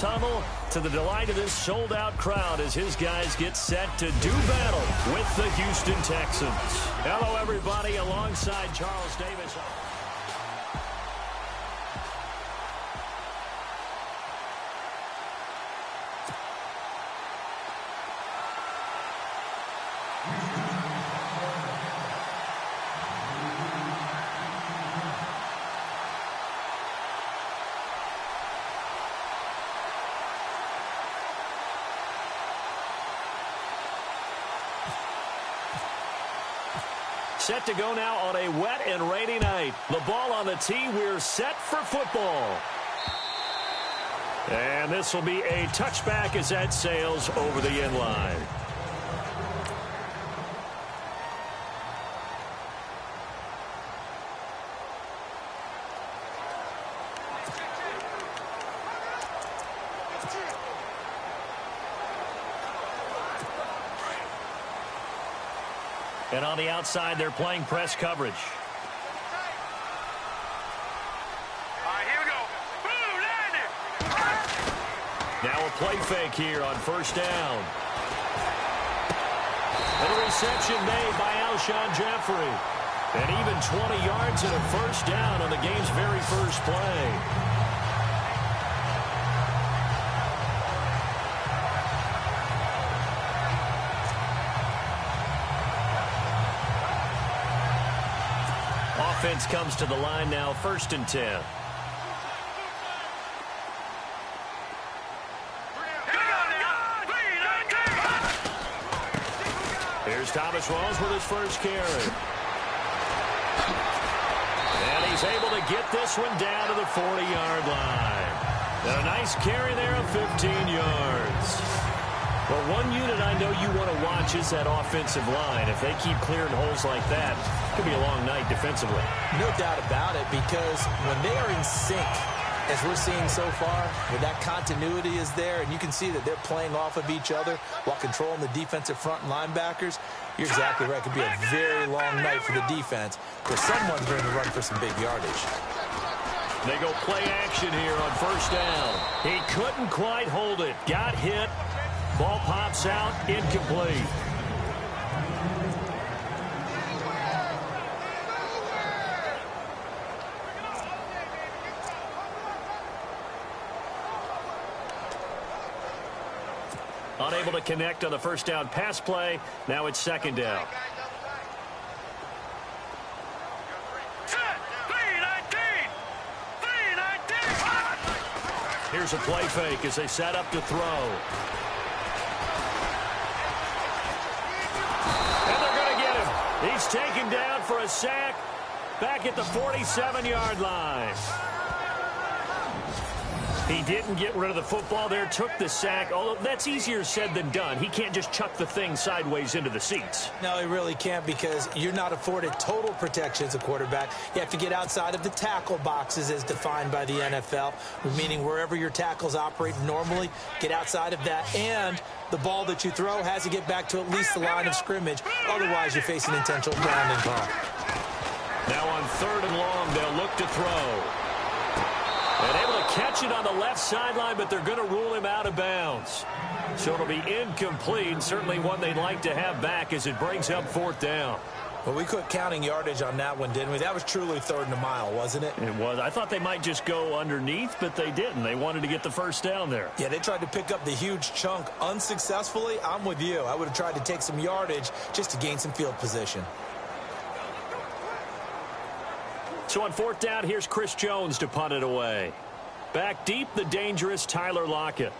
tunnel to the delight of this sold-out crowd as his guys get set to do battle with the Houston Texans. Hello, everybody, alongside Charles Davis. Set to go now on a wet and rainy night. The ball on the tee. We're set for football. And this will be a touchback as that sails over the end line. And on the outside, they're playing press coverage. All right, here we go. Boom, landed. Now a play fake here on first down. And a reception made by Alshon Jeffrey. And even 20 yards and a first down on the game's very first play. Offense comes to the line now, 1st and 10. Here's Thomas Rawls with his first carry. And he's able to get this one down to the 40-yard line. And a nice carry there of 15 yards. Well, one unit I know you want to watch is that offensive line. If they keep clearing holes like that, it could be a long night defensively. No doubt about it, because when they are in sync, as we're seeing so far, when that continuity is there, and you can see that they're playing off of each other while controlling the defensive front and linebackers, you're exactly right. It could be a very long night for the defense, because someone's going to run for some big yardage. They go play action here on first down. He couldn't quite hold it. Got hit. Ball pops out, incomplete. Unable to connect on the first down pass play. Now it's 2nd down. Here's a play fake as they set up to throw. He's taken down for a sack back at the 47-yard line. He didn't get rid of the football there, took the sack, although that's easier said than done. He can't just chuck the thing sideways into the seats. No, he really can't, because you're not afforded total protection as a quarterback. You have to get outside of the tackle boxes as defined by the NFL, meaning wherever your tackles operate normally, get outside of that, and the ball that you throw has to get back to at least the line of scrimmage. Otherwise, you face an intentional grounding call. Now on 3rd and long, they'll look to throw. And able to catch it on the left sideline, but they're going to rule him out of bounds. So it'll be incomplete, certainly one they'd like to have back as it brings up 4th down. Well, we quit counting yardage on that one, didn't we? That was truly 3rd and a mile, wasn't it? It was. I thought they might just go underneath, but they didn't. They wanted to get the first down there. Yeah, they tried to pick up the huge chunk unsuccessfully. I'm with you. I would have tried to take some yardage just to gain some field position. So on 4th down, here's Chris Jones to punt it away. Back deep, the dangerous Tyler Lockett.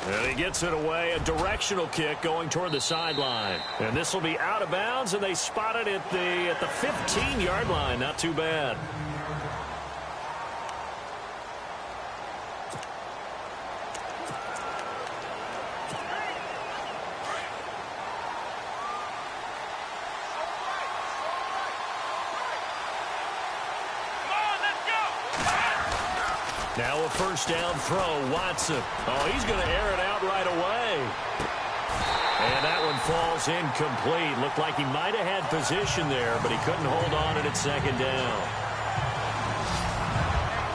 And he gets it away, a directional kick going toward the sideline. And this will be out of bounds, and they spot it at the 15-yard line. Not too bad. Now a first down throw, Watson. Oh, he's going to air it out right away. And that one falls incomplete. Looked like he might have had position there, but he couldn't hold on it at 2nd down.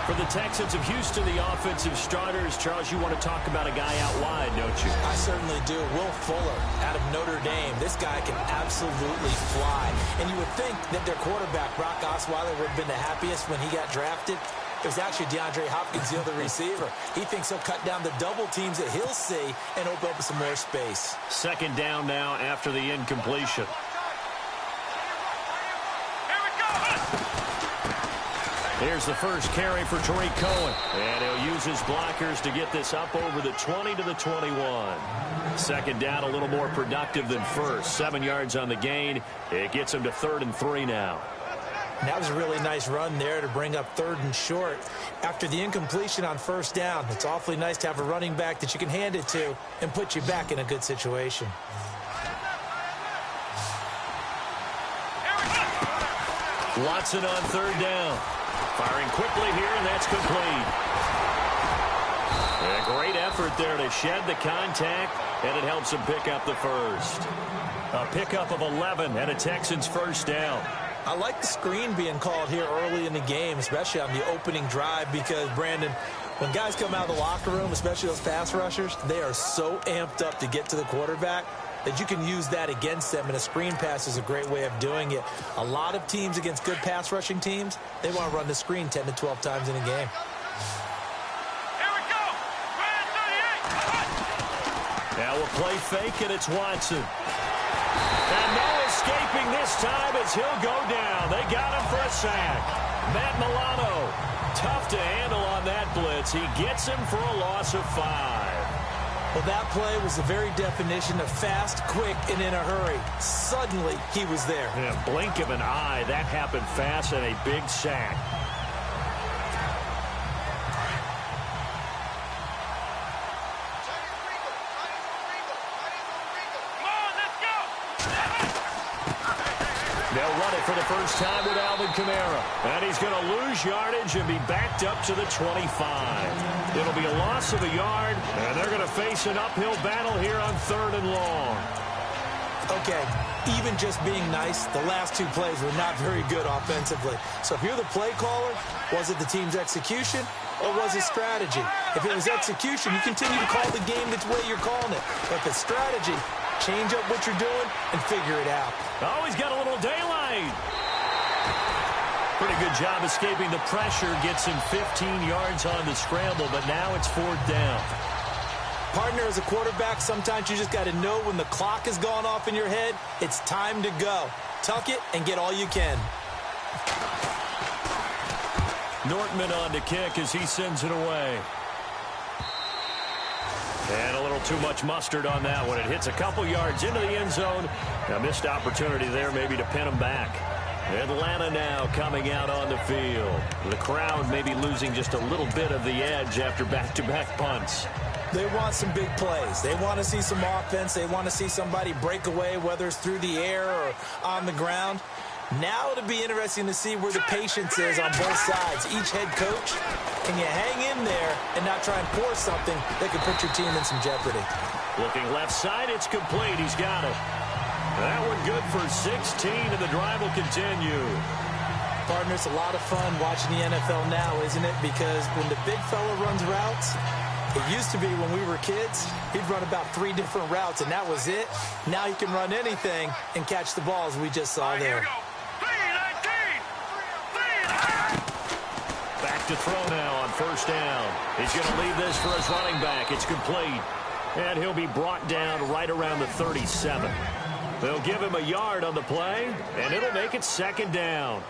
For the Texans of Houston, the offensive starters, Charles, you want to talk about a guy out wide, don't you? I certainly do. Will Fuller out of Notre Dame. This guy can absolutely fly. And you would think that their quarterback, Brock Osweiler, would have been the happiest when he got drafted. It was actually DeAndre Hopkins, the other receiver. He thinks he'll cut down the double teams that he'll see and open up some more space. Second down now after the incompletion. Here's the first carry for Tariq Cohen. And he'll use his blockers to get this up over the 20 to the 21. Second down, a little more productive than first. 7 yards on the gain. It gets him to 3rd and 3 now. And that was a really nice run there to bring up 3rd and short. After the incompletion on first down, it's awfully nice to have a running back that you can hand it to and put you back in a good situation. Watson on 3rd down. Firing quickly here, and that's complete. A great effort there to shed the contact, and it helps him pick up the first. A pickup of 11 and a Texans first down. I like the screen being called here early in the game, especially on the opening drive, because, Brandon, when guys come out of the locker room, especially those pass rushers, they are so amped up to get to the quarterback that you can use that against them, and a screen pass is a great way of doing it. A lot of teams against good pass rushing teams, they want to run the screen 10 to 12 times in a game. Here we go. Now we'll play fake, and it's Watson. And no escaping this time as he'll go down. They got him for a sack. Matt Milano, tough to handle on that blitz. He gets him for a loss of 5. Well, that play was the very definition of fast, quick, and in a hurry. Suddenly, he was there. In a blink of an eye, that happened fast and a big sack. They'll run it for the first time with Alvin Kamara. And he's going to lose yardage and be backed up to the 25. It'll be a loss of a yard, and they're going to face an uphill battle here on 3rd and long. Okay, even just being nice, the last 2 plays were not very good offensively. So if you're the play caller, was it the team's execution or was it strategy? If it was execution, you continue to call the game the way you're calling it. But if it's strategy, change up what you're doing and figure it out. Oh, he's got a little daylight. Pretty good job escaping the pressure. Gets him 15 yards on the scramble, but now it's 4th down. Partner, as a quarterback, sometimes you just got to know when the clock has gone off in your head, it's time to go. Tuck it and get all you can. Nortman on to kick as he sends it away. And a little too much mustard on that one. It hits a couple yards into the end zone. A missed opportunity there maybe to pin him back. Atlanta now coming out on the field. The crowd maybe losing just a little bit of the edge after back-to-back punts. They want some big plays. They want to see some offense. They want to see somebody break away, whether it's through the air or on the ground. Now it'll be interesting to see where the patience is on both sides. Each head coach, can you hang in there and not try and force something that could put your team in some jeopardy? Looking left side, it's complete. He's got it. That one good for 16, and the drive will continue. Partner, it's a lot of fun watching the NFL now, isn't it? Because when the big fella runs routes, it used to be when we were kids, he'd run about 3 different routes, and that was it. Now he can run anything and catch the balls we just saw there. Back to throw now on first down. He's going to leave this for his running back. It's complete. And he'll be brought down right around the 37. They'll give him a yard on the play, and it'll make it 2nd down.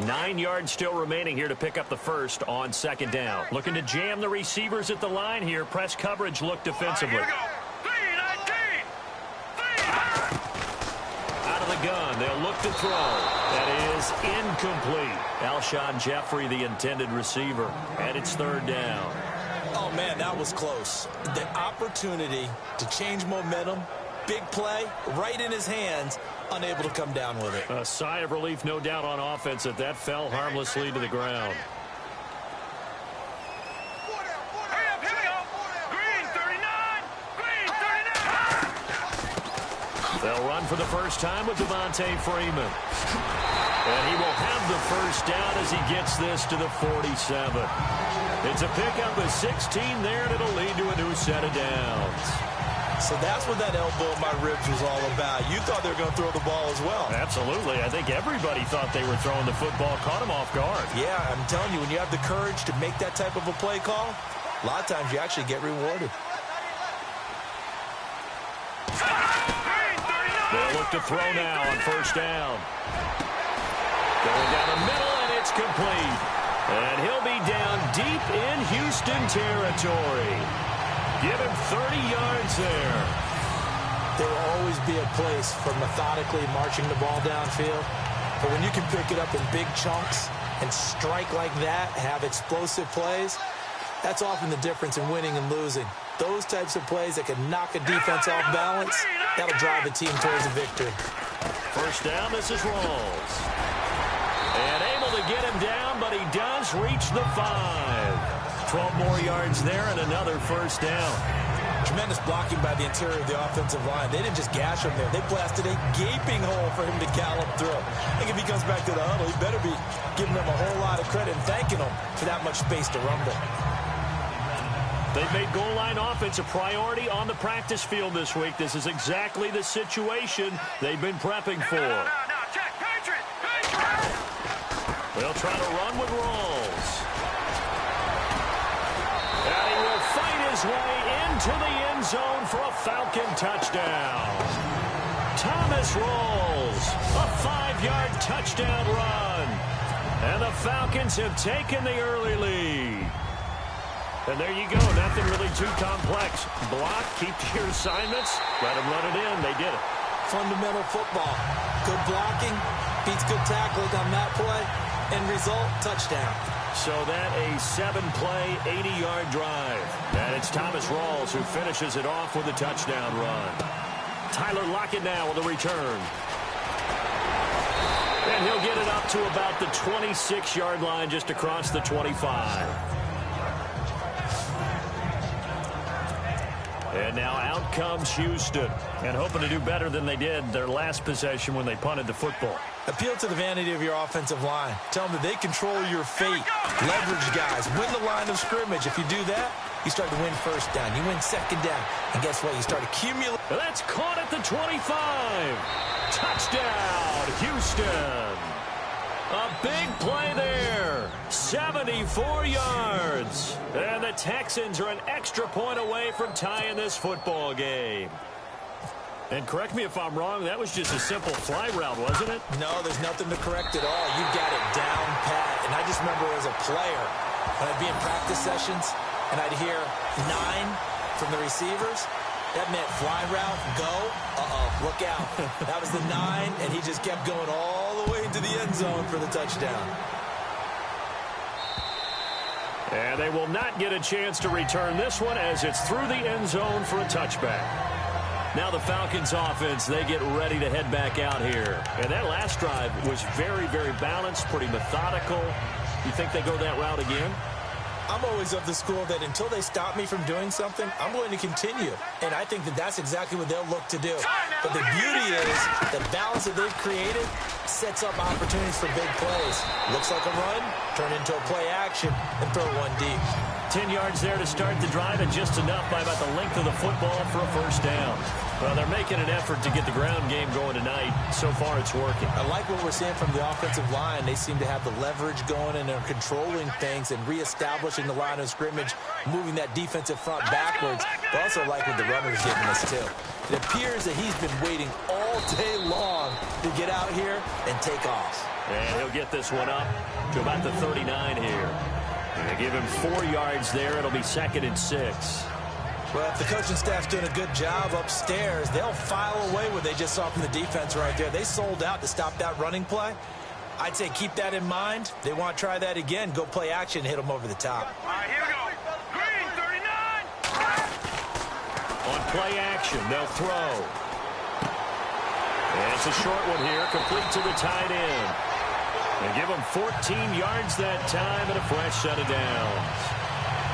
9 yards still remaining here to pick up the first on 2nd down. Looking to jam the receivers at the line here. Press coverage look defensively. Out of the gun, they'll look to throw. That is incomplete. Alshon Jeffrey, the intended receiver, and it's 3rd down. Oh, man, that was close. The opportunity to change momentum, big play, right in his hands, unable to come down with it. A sigh of relief, no doubt, on offense that fell harmlessly to the ground. They'll run for the first time with Devontae Freeman. And he will have the first down as he gets this to the 47. It's a pickup of 16 there, and it'll lead to a new set of downs. So that's what that elbow in my ribs was all about. You thought they were going to throw the ball as well. Absolutely. I think everybody thought they were throwing the football, caught him off guard. Yeah, I'm telling you, when you have the courage to make that type of a play call, a lot of times you actually get rewarded. They'll look to throw now on first down. Going down the middle, and it's complete. And he'll be down deep in Houston territory. Give him 30 yards there. There will always be a place for methodically marching the ball downfield. But when you can pick it up in big chunks and strike like that, have explosive plays, that's often the difference in winning and losing. Those types of plays that can knock a defense off balance, that'll drive a team towards a victory. First down, this is Rawls. And able to get him down, but he does reach the 5. 12 more yards there and another first down. Tremendous blocking by the interior of the offensive line. They didn't just gash him there. They blasted a gaping hole for him to gallop through. I think if he comes back to the huddle, he better be giving them a whole lot of credit and thanking them for that much space to rumble. They've made goal line offense a priority on the practice field this week. This is exactly the situation they've been prepping for. No, check. Patriot. They'll try to run with Rawls. And he will fight his way into the end zone for a Falcon touchdown. Thomas Rawls, a 5-yard touchdown run. And the Falcons have taken the early lead. And there you go, nothing really too complex. Block, keep to your assignments, let them run it in. They did it. Fundamental football. Good blocking, beats good tackling on that play. End result, touchdown. So that a 7-play, 80-yard drive. And it's Thomas Rawls who finishes it off with a touchdown run. Tyler Lockett now with a return. And he'll get it up to about the 26-yard line just across the 25. And now out comes Houston, and hoping to do better than they did their last possession when they punted the football. Appeal to the vanity of your offensive line. Tell them that they control your fate. Leverage guys. Win the line of scrimmage. If you do that, you start to win first down. You win second down. And guess what? You start accumulating. That's caught at the 25. Touchdown, Houston. A big play there. 74 yards. And the Texans are an extra point away from tying this football game. And correct me if I'm wrong, that was just a simple fly route, wasn't it? No, there's nothing to correct at all. You got it down pat. And I just remember as a player, when I'd be in practice sessions and I'd hear 9 from the receivers, that meant fly route, go, look out. That was the 9, and he just kept going all the way into the end zone for the touchdown. And they will not get a chance to return this one as it's through the end zone for a touchback. Now the Falcons offense, they get ready to head back out here. And that last drive was very, very balanced, pretty methodical. You think they go that route again? I'm always of the school that until they stop me from doing something, I'm going to continue. And I think that that's exactly what they'll look to do. But the beauty is the balance that they've created sets up opportunities for big plays. Looks like a run, turn into a play action, and throw one deep. 10 yards there to start the drive, and just enough by about the length of the football for a first down. Well, they're making an effort to get the ground game going tonight. So far, it's working. I like what we're seeing from the offensive line. They seem to have the leverage going, and they're controlling things and reestablishing the line of scrimmage, moving that defensive front backwards. But also like what the runner's giving us, too. It appears that he's been waiting all day long to get out here and take off. And he'll get this one up to about the 39 here. They give him 4 yards there. It'll be 2nd and 6. Well, if the coaching staff's doing a good job upstairs, they'll file away what they just saw from the defense right there. They sold out to stop that running play. I'd say keep that in mind. They want to try that again. Go play action, hit them over the top. All right, here we go. Green, 39. On play action, they'll throw. And it's a short one here, complete to the tight end. They give him 14 yards that time and a fresh set of downs.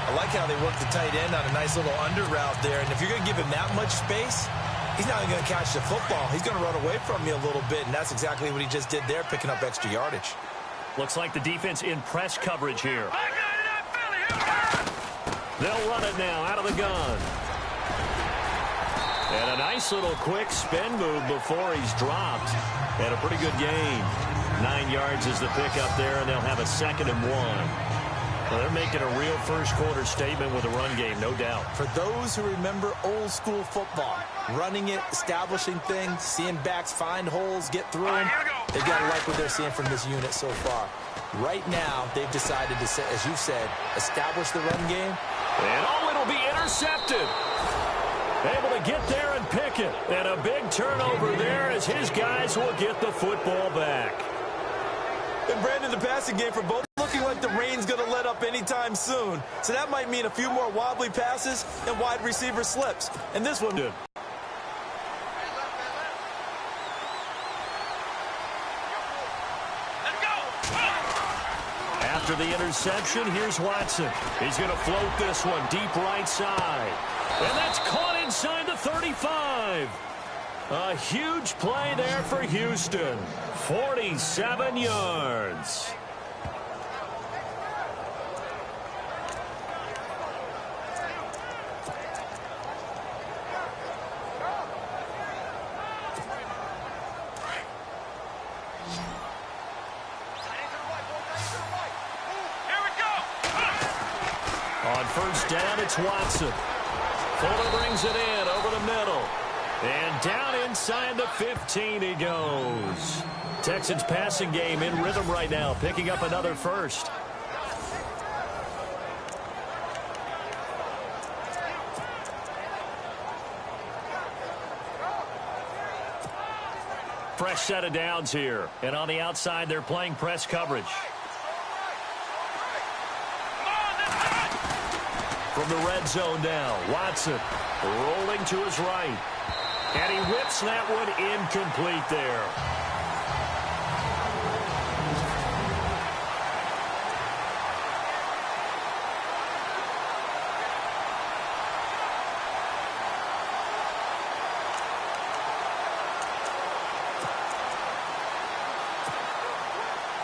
I like how they work the tight end on a nice little under route there. And if you're going to give him that much space, He's not even going to catch the football. He's going to run away from me a little bit, and that's exactly what he just did there, picking up extra yardage. Looks like the defense in press coverage here. They'll run it now out of the gun. And a nice little quick spin move before he's dropped. And a pretty good gain. 9 yards is the pickup there, and they'll have a 2nd and 1. Well, they're making a real first-quarter statement with a run game, no doubt. For those who remember old-school football, running it, establishing things, seeing backs find holes, get through them, they've got to like what they're seeing from this unit so far. Right now, they've decided to, as you said, establish the run game. And, oh, it'll be intercepted. Able to get there and pick it. And a big turnover there as his guys will get the football back. And Brandon, the passing game for both looking like the rain's going to let up anytime soon. So that might mean a few more wobbly passes and wide receiver slips. And this one did. After the interception, here's Watson. He's going to float this one deep right side. And that's caught inside the 35. A huge play there for Houston. 47 yards. On first down, it's Watson. Fuller brings it in over the middle. And down inside the 15 he goes. Texans passing game in rhythm right now, picking up another first. Fresh set of downs here. And on the outside, they're playing press coverage. From the red zone now, Watson rolling to his right. And he whips that one incomplete there.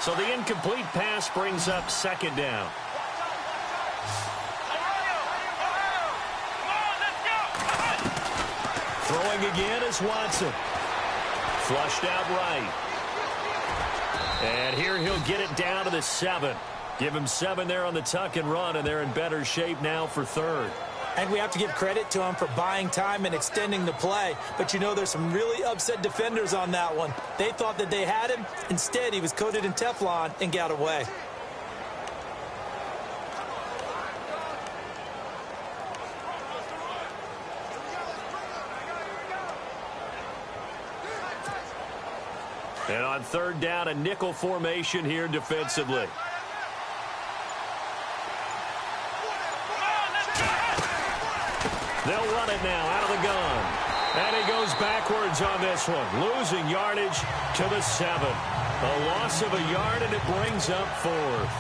So the incomplete pass brings up 2nd down. Throwing again is Watson. Flushed out right. And here he'll get it down to the 7. Give him 7 there on the tuck and run, and they're in better shape now for 3rd. And we have to give credit to him for buying time and extending the play. But, you know, there's some really upset defenders on that one. They thought that they had him. Instead, he was coated in Teflon and got away. And on 3rd down, a nickel formation here defensively. They'll run it now out of the gun. And he goes backwards on this one, losing yardage to the 7. A loss of a yard, and it brings up 4th.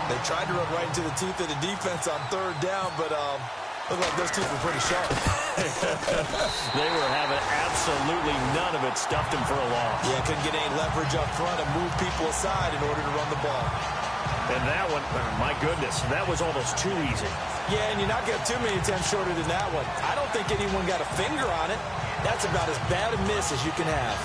They tried to run right into the teeth of the defense on 3rd down, but looked like those teeth were pretty sharp. They were having absolutely none of it, stuffed him for a loss. Yeah, couldn't get any leverage up front and move people aside in order to run the ball. And that one, my goodness, that was almost too easy. Yeah, and you're not going to have too many attempts shorter than that one. I don't think anyone got a finger on it. That's about as bad a miss as you can have.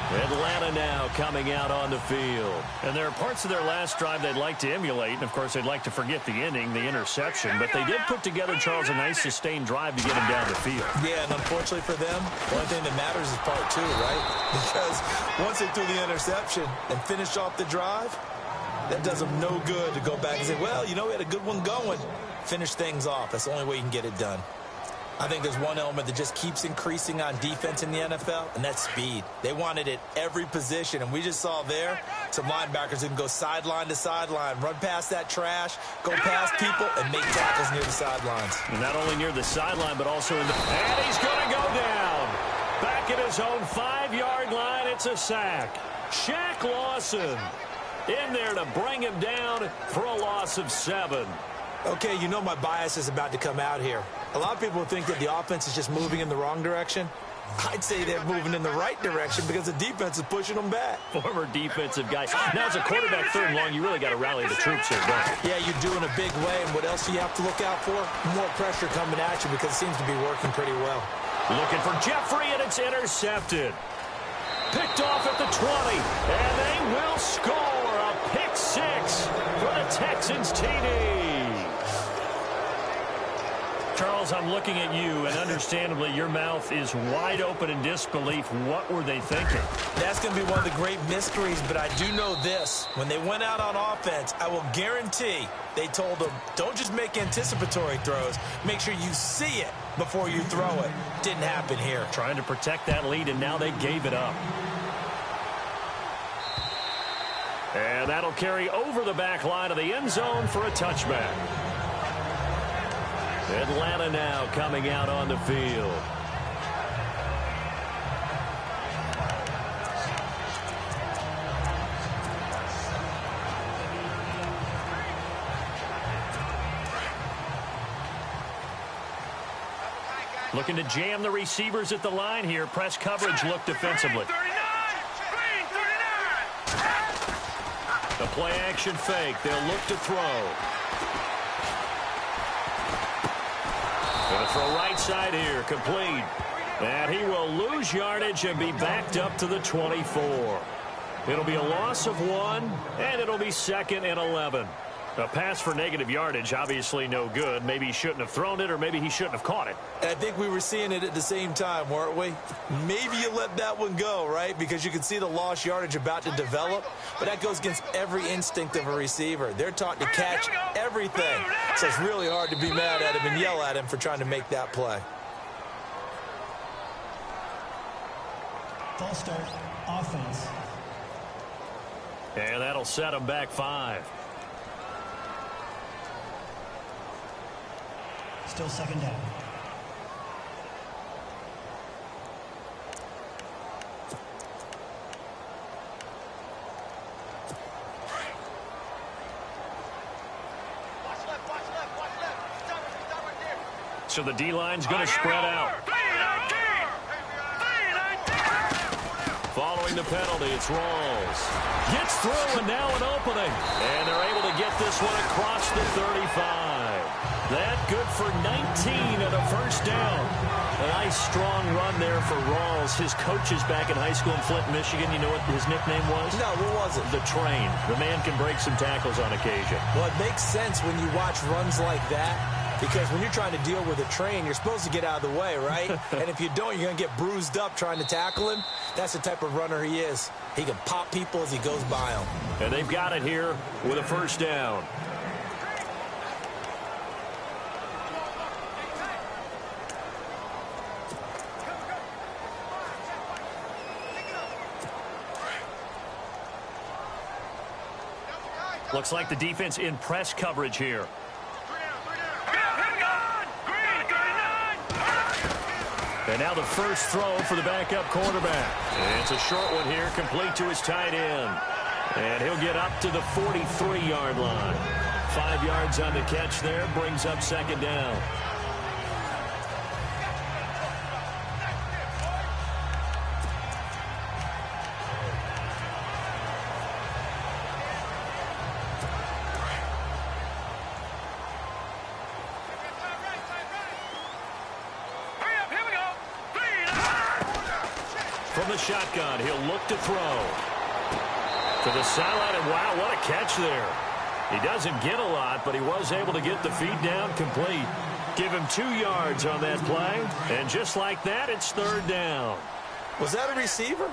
Atlanta now coming out on the field. And there are parts of their last drive they'd like to emulate. And, of course, they'd like to forget the ending, the interception. But they did put together, Charles, a nice sustained drive to get them down the field. Yeah, and unfortunately for them, the only thing that matters is part 2, right? Because once they threw the interception and finished off the drive, that does them no good to go back and say, well, you know, we had a good one going. Finish things off. That's the only way you can get it done. I think there's one element that just keeps increasing on defense in the NFL, and that's speed. They want it at every position, and we just saw there some linebackers who can go sideline to sideline, run past that trash, go past people, and make tackles near the sidelines. And not only near the sideline, but also in the... And he's going to go down. Back at his own 5-yard line, it's a sack. Shaq Lawson in there to bring him down for a loss of 7. Okay, you know my bias is about to come out here. A lot of people think that the offense is just moving in the wrong direction. I'd say they're moving in the right direction because the defense is pushing them back. Former defensive guy. Now, as a quarterback, third and long, you really got to rally the troops here, don't you? Yeah, you do in a big way. And what else do you have to look out for? More pressure coming at you because it seems to be working pretty well. Looking for Jeffrey, and it's intercepted. Picked off at the 20, and they will score a pick six for the Texans TD. Charles, I'm looking at you, and understandably, your mouth is wide open in disbelief. What were they thinking? That's going to be one of the great mysteries, but I do know this. When they went out on offense, I will guarantee they told them, don't just make anticipatory throws. Make sure you see it before you throw it. Didn't happen here. Trying to protect that lead, and now they gave it up. And that'll carry over the back line of the end zone for a touchback. Atlanta now coming out on the field. Looking to jam the receivers at the line here. Press coverage look defensively. The play action fake. They'll look to throw. Going to throw right side here. Complete. And he will lose yardage and be backed up to the 24. It'll be a loss of 1, and it'll be 2nd and 11. A pass for negative yardage, obviously no good. Maybe he shouldn't have thrown it, or maybe he shouldn't have caught it. I think we were seeing it at the same time, weren't we? Maybe you let that one go, right? Because you can see the lost yardage about to develop. But that goes against every instinct of a receiver. They're taught to catch everything. So it's really hard to be mad at him and yell at him for trying to make that play. False start, offense. And that'll set him back 5. Still second down. So the D-line's going to spread out. Following the penalty, it's Rawls. Gets through, and now an opening. And they're able to get this one across the 35. That good for 19 and a first down. A nice strong run there for Rawls. His coaches back in high school in Flint, Michigan, you know what his nickname was? No, what was it? The Train. The man can break some tackles on occasion. Well, it makes sense when you watch runs like that. Because when you're trying to deal with a train, you're supposed to get out of the way, right? And if you don't, you're going to get bruised up trying to tackle him. That's the type of runner he is. He can pop people as he goes by them. And they've got it here with a first down. Looks like the defense in press coverage here. And now the first throw for the backup quarterback. And it's a short one here, complete to his tight end. And he'll get up to the 43-yard line. 5 yards on the catch there, brings up second down. From the shotgun, he'll look to throw. To the sideline, and wow, what a catch there. He doesn't get a lot, but he was able to get the feed down complete. Give him 2 yards on that play, and just like that, it's third down. Was that a receiver?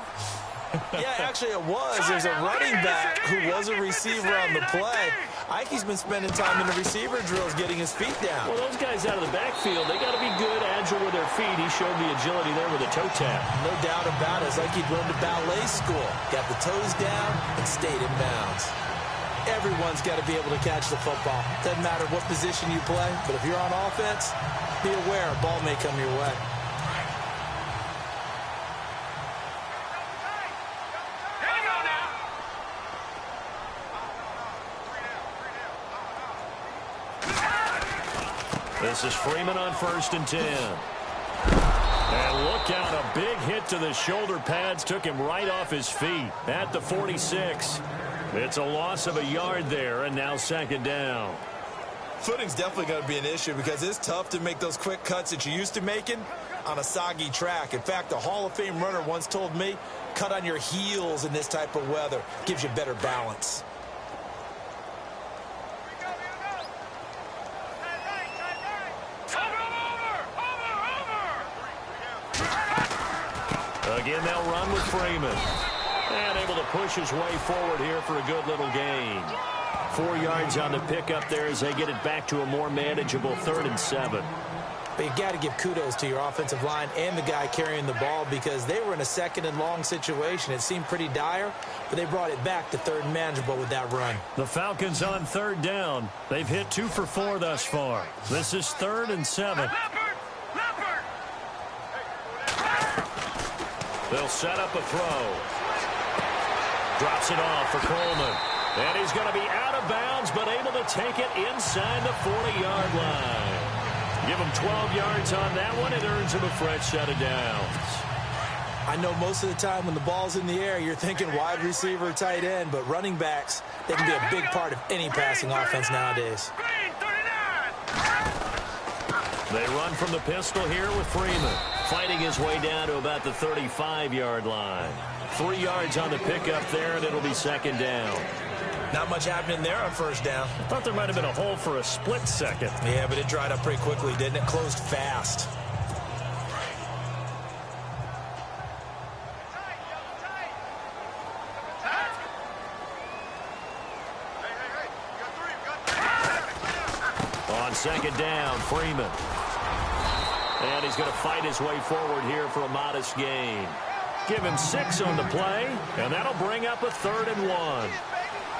Yeah, actually it was. There's a running back who was a receiver on the play. Ike's been spending time in the receiver drills getting his feet down. Well, those guys out of the backfield, they got to be good, agile with their feet. He showed the agility there with a toe tap. No doubt about it. It's like he'd run to ballet school. Got the toes down and stayed in bounds. Everyone's got to be able to catch the football. Doesn't matter what position you play, but if you're on offense, be aware a ball may come your way. This is Freeman on 1st and 10. And look out, a big hit to the shoulder pads took him right off his feet at the 46. It's a loss of a yard there, and now second down. Footing's definitely going to be an issue because it's tough to make those quick cuts that you're used to making on a soggy track. In fact, a Hall of Fame runner once told me, cut on your heels in this type of weather. Gives you better balance. Again, they'll run with Freeman. And able to push his way forward here for a good little gain. 4 yards on the pickup there as they get it back to a more manageable 3rd and 7. But you got to give kudos to your offensive line and the guy carrying the ball because they were in a 2nd and long situation. It seemed pretty dire, but they brought it back to 3rd and manageable with that run. The Falcons on 3rd down. They've hit 2 for 4 thus far. This is 3rd and 7. They'll set up a throw. Drops it off for Coleman. And he's going to be out of bounds, but able to take it inside the 40-yard line. Give him 12 yards on that one. It earns him a fresh set of downs. I know most of the time when the ball's in the air, you're thinking wide receiver, tight end, but running backs, they can be a big part of any passing offense nowadays. They run from the pistol here with Freeman. Fighting his way down to about the 35-yard line. 3 yards on the pickup there, and it'll be second down. Not much happening there on first down. I thought there might have been a hole for a split second. Yeah, but it dried up pretty quickly, didn't it? Closed fast. On second down, Freeman. And he's going to fight his way forward here for a modest gain. Give him 6 on the play, and that'll bring up a 3rd and 1.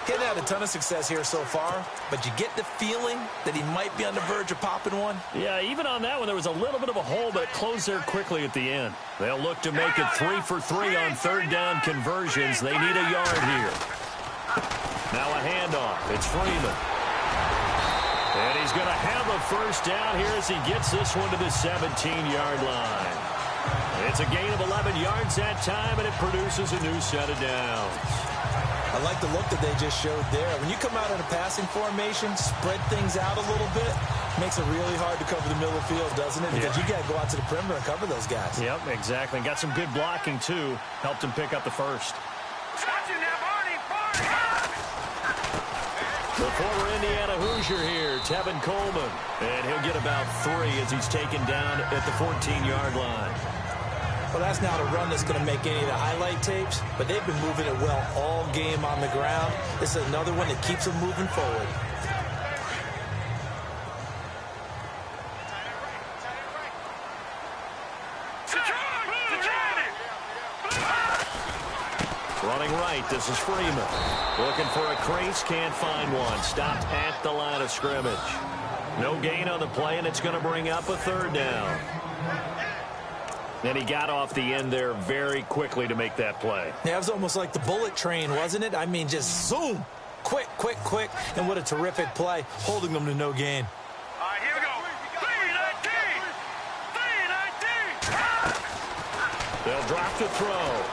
He's had a ton of success here so far, but you get the feeling that he might be on the verge of popping one. Yeah, even on that one, there was a little bit of a hole, but it closed there quickly at the end. They'll look to make it 3 for 3 on 3rd down conversions. They need a yard here. Now a handoff. It's Freeman. And he's going to have a first down here as he gets this one to the 17-yard line. It's a gain of 11 yards that time, and it produces a new set of downs. I like the look that they just showed there. When you come out in a passing formation, spread things out a little bit, makes it really hard to cover the middle of the field, doesn't it? Because you got to go out to the perimeter and cover those guys. Yep, exactly. Got some good blocking, too. Helped him pick up the first. The former Indiana Hoosier here, Tevin Coleman. And he'll get about 3 as he's taken down at the 14-yard line. Well, that's not a run that's going to make any of the highlight tapes, but they've been moving it well all game on the ground. This is another one that keeps them moving forward. Running right, this is Freeman. Looking for a crease, can't find one. Stopped at the line of scrimmage. No gain on the play, and it's going to bring up a 3rd down. And he got off the end there very quickly to make that play. Yeah, it was almost like the bullet train, wasn't it? I mean, just zoom. Quick, quick, quick. And what a terrific play, holding them to no gain. All right, here we go. 3-19. They'll drop the throw.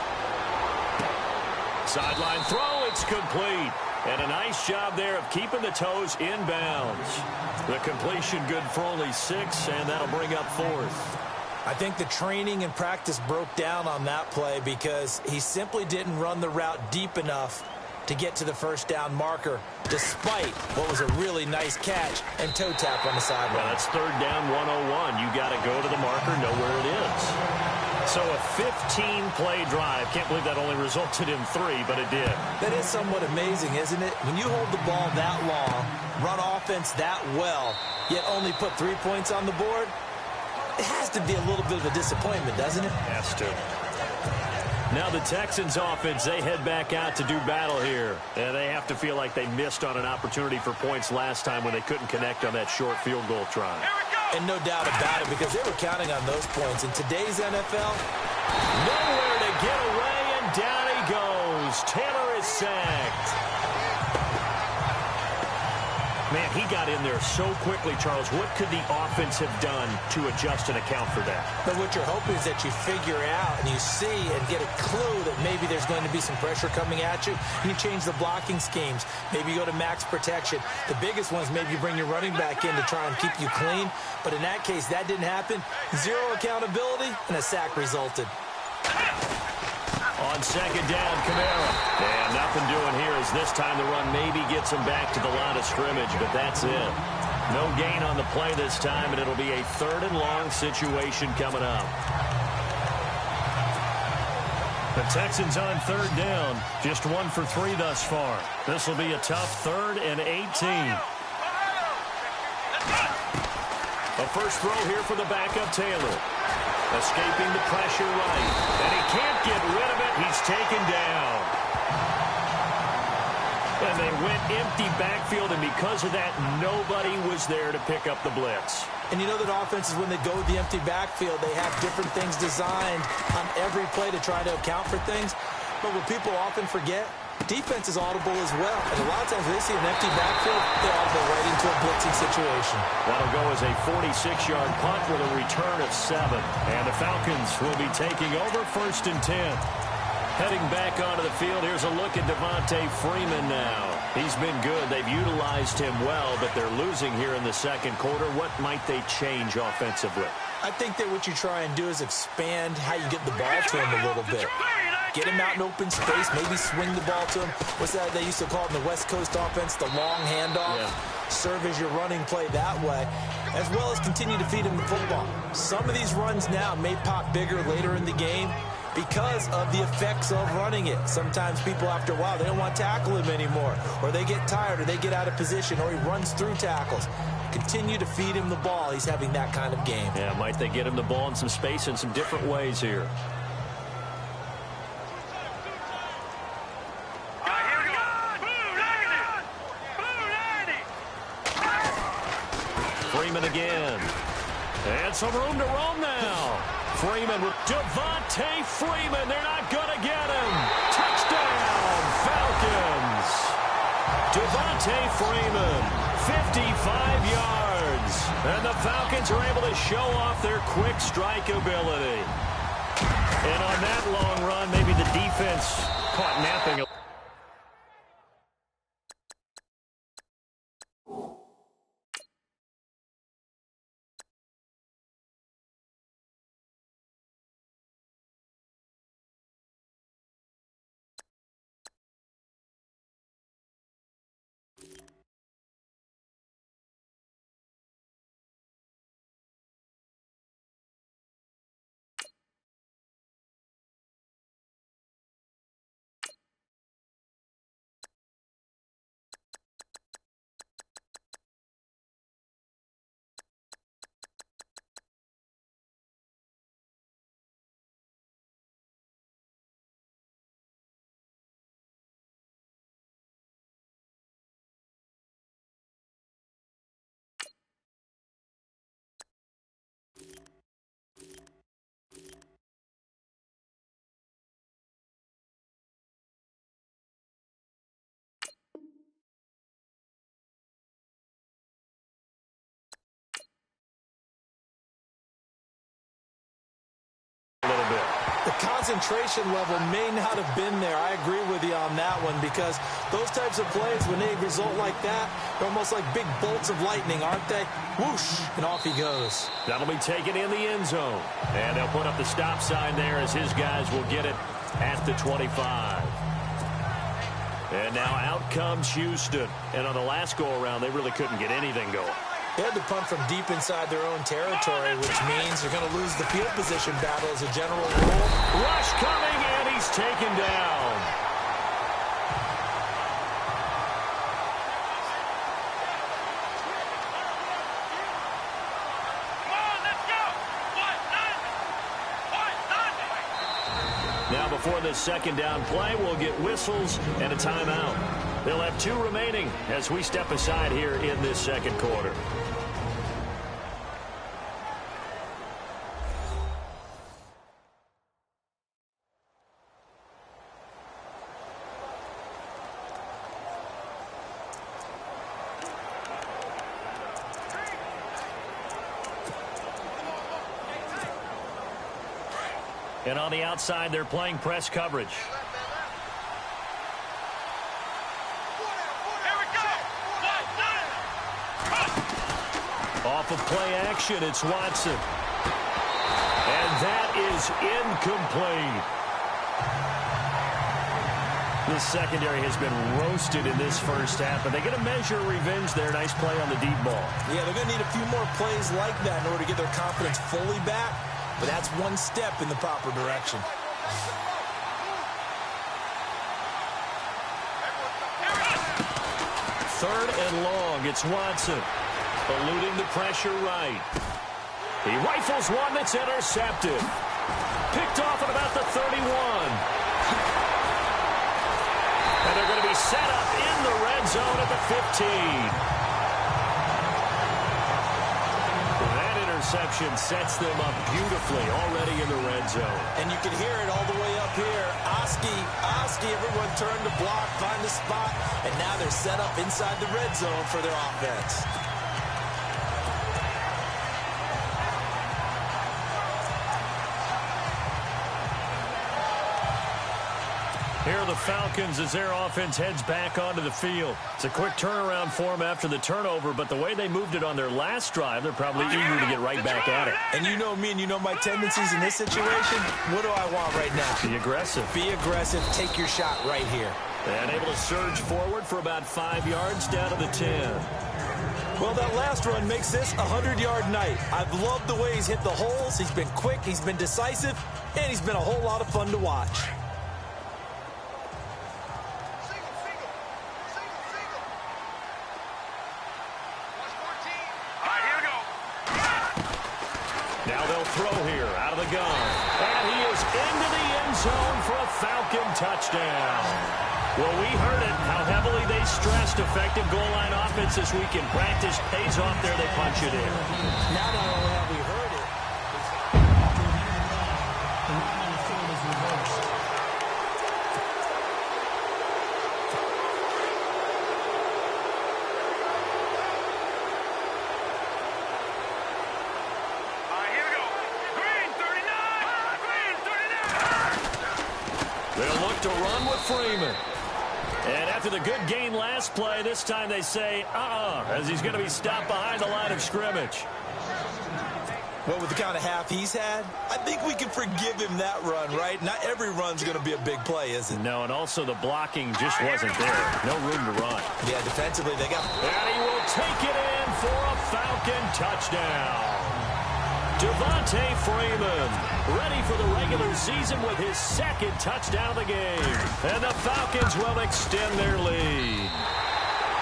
Sideline throw, it's complete. And a nice job there of keeping the toes in bounds. The completion good for only 6, and that'll bring up 4th. I think the training and practice broke down on that play because he simply didn't run the route deep enough to get to the first down marker, despite what was a really nice catch and toe tap on the sideline. Well, that's 3rd down 101. You got to go to the marker, know where it is. So a 15-play drive. Can't believe that only resulted in 3, but it did. That is somewhat amazing, isn't it? When you hold the ball that long, run offense that well, yet only put 3 points on the board, it has to be a little bit of a disappointment, doesn't it? Has to. Now the Texans offense, they head back out to do battle here. And they have to feel like they missed on an opportunity for points last time when they couldn't connect on that short field goal try. And no doubt about it, because they were counting on those points. In today's NFL, nowhere to get away, and down he goes. Taylor is sacked. Man, he got in there so quickly, Charles. What could the offense have done to adjust and account for that? But what you're hoping is that you figure out and you see and get a clue that maybe there's going to be some pressure coming at you. You change the blocking schemes. Maybe you go to max protection. The biggest ones, maybe you bring your running back in to try and keep you clean. But in that case, that didn't happen. Zero accountability, and a sack resulted. On second down, Kamara. And nothing doing here as this time the run maybe gets him back to the line of scrimmage, but that's it. No gain on the play this time, and it'll be a 3rd and long situation coming up. The Texans on 3rd down. Just 1 for 3 thus far. This will be a tough 3rd and 18. The first throw here for the backup Taylor. Escaping the pressure right. And he can't get rid of it. He's taken down. And they went empty backfield, and because of that, nobody was there to pick up the blitz. And you know that offenses, when they go with the empty backfield, they have different things designed on every play to try to account for things. But what people often forget, defense is audible as well. And a lot of times when they see an empty backfield, they audible right into a blitzing situation. That'll go as a 46-yard punt with a return of 7. And the Falcons will be taking over 1st and 10. Heading back onto the field, here's a look at Devontae Freeman now. He's been good. They've utilized him well, but they're losing here in the second quarter. What might they change offensively? I think that what you try and do is expand how you get the ball to him a little bit. Get him out in open space, maybe swing the ball to him. What's that they used to call it in the West Coast offense, the long handoff? Yeah. Serve as your running play that way, as well as continue to feed him the football. Some of these runs now may pop bigger later in the game because of the effects of running it. Sometimes people, after a while, they don't want to tackle him anymore, or they get tired, or they get out of position, or he runs through tackles. Continue to feed him the ball. He's having that kind of game. Yeah, might they get him the ball in some space in some different ways here. Freeman again. And some room to roam now. Freeman with Devontae Freeman. They're not going to get him. Touchdown, Falcons. Devontae Freeman, 55 yards. And the Falcons are able to show off their quick strike ability. And on that long run, maybe the defense caught napping. The concentration level may not have been there. I agree with you on that one, because those types of plays, when they result like that, they're almost like big bolts of lightning, aren't they? Whoosh, and off he goes. That'll be taken in the end zone. And they'll put up the stop sign there as his guys will get it at the 25. And now out comes Houston. And on the last go-around, they really couldn't get anything going. They had to punt from deep inside their own territory, which means they're going to lose the field position battle as a general rule. Rush coming, and he's taken down. Come on, let's go. Now before this second down play, we'll get whistles and a timeout. They'll have 2 remaining as we step aside here in this second quarter. And on the outside, they're playing press coverage. Off of play action, it's Watson. And that is incomplete. The secondary has been roasted in this first half, but they get a measure of revenge there. Nice play on the deep ball. Yeah, they're going to need a few more plays like that in order to get their confidence fully back, but that's one step in the proper direction. Third and long, it's Watson. Eluding the pressure right. He rifles one that's intercepted. Picked off at about the 31. And they're going to be set up in the red zone at the 15. That interception sets them up beautifully already in the red zone. And you can hear it all the way up here. Oski, everyone turned to block, find the spot, and now they're set up inside the red zone for their offense. Here are the Falcons as their offense heads back onto the field. It's a quick turnaround for them after the turnover, but the way they moved it on their last drive, they're probably eager to get right back at it. And you know me and you know my tendencies in this situation. What do I want right now? Be aggressive. Be aggressive. Take your shot right here. And able to surge forward for about 5 yards down to the 10. Well, that last run makes this a 100-yard night. I've loved the way he's hit the holes. He's been quick. He's been decisive. And he's been a whole lot of fun to watch. Throw here out of the gun. And he is into the end zone for a Falcon touchdown. Well, we heard it, how heavily they stressed effective goal line offense this week in practice. Pays off there, they punch it in. Not only have we heard it. The run on the field is reversed. They'll look to run with Freeman. And after the good gain last play, this time they say, as he's going to be stopped behind the line of scrimmage. Well, with the kind of half he's had, I think we can forgive him that run, right? Not every run's going to be a big play, is it? No, and also the blocking just wasn't there. No room to run. Yeah, defensively, they got... And he will take it in for a Falcon touchdown. Devontae Freeman, ready for the regular season with his second touchdown of the game. And the Falcons will extend their lead.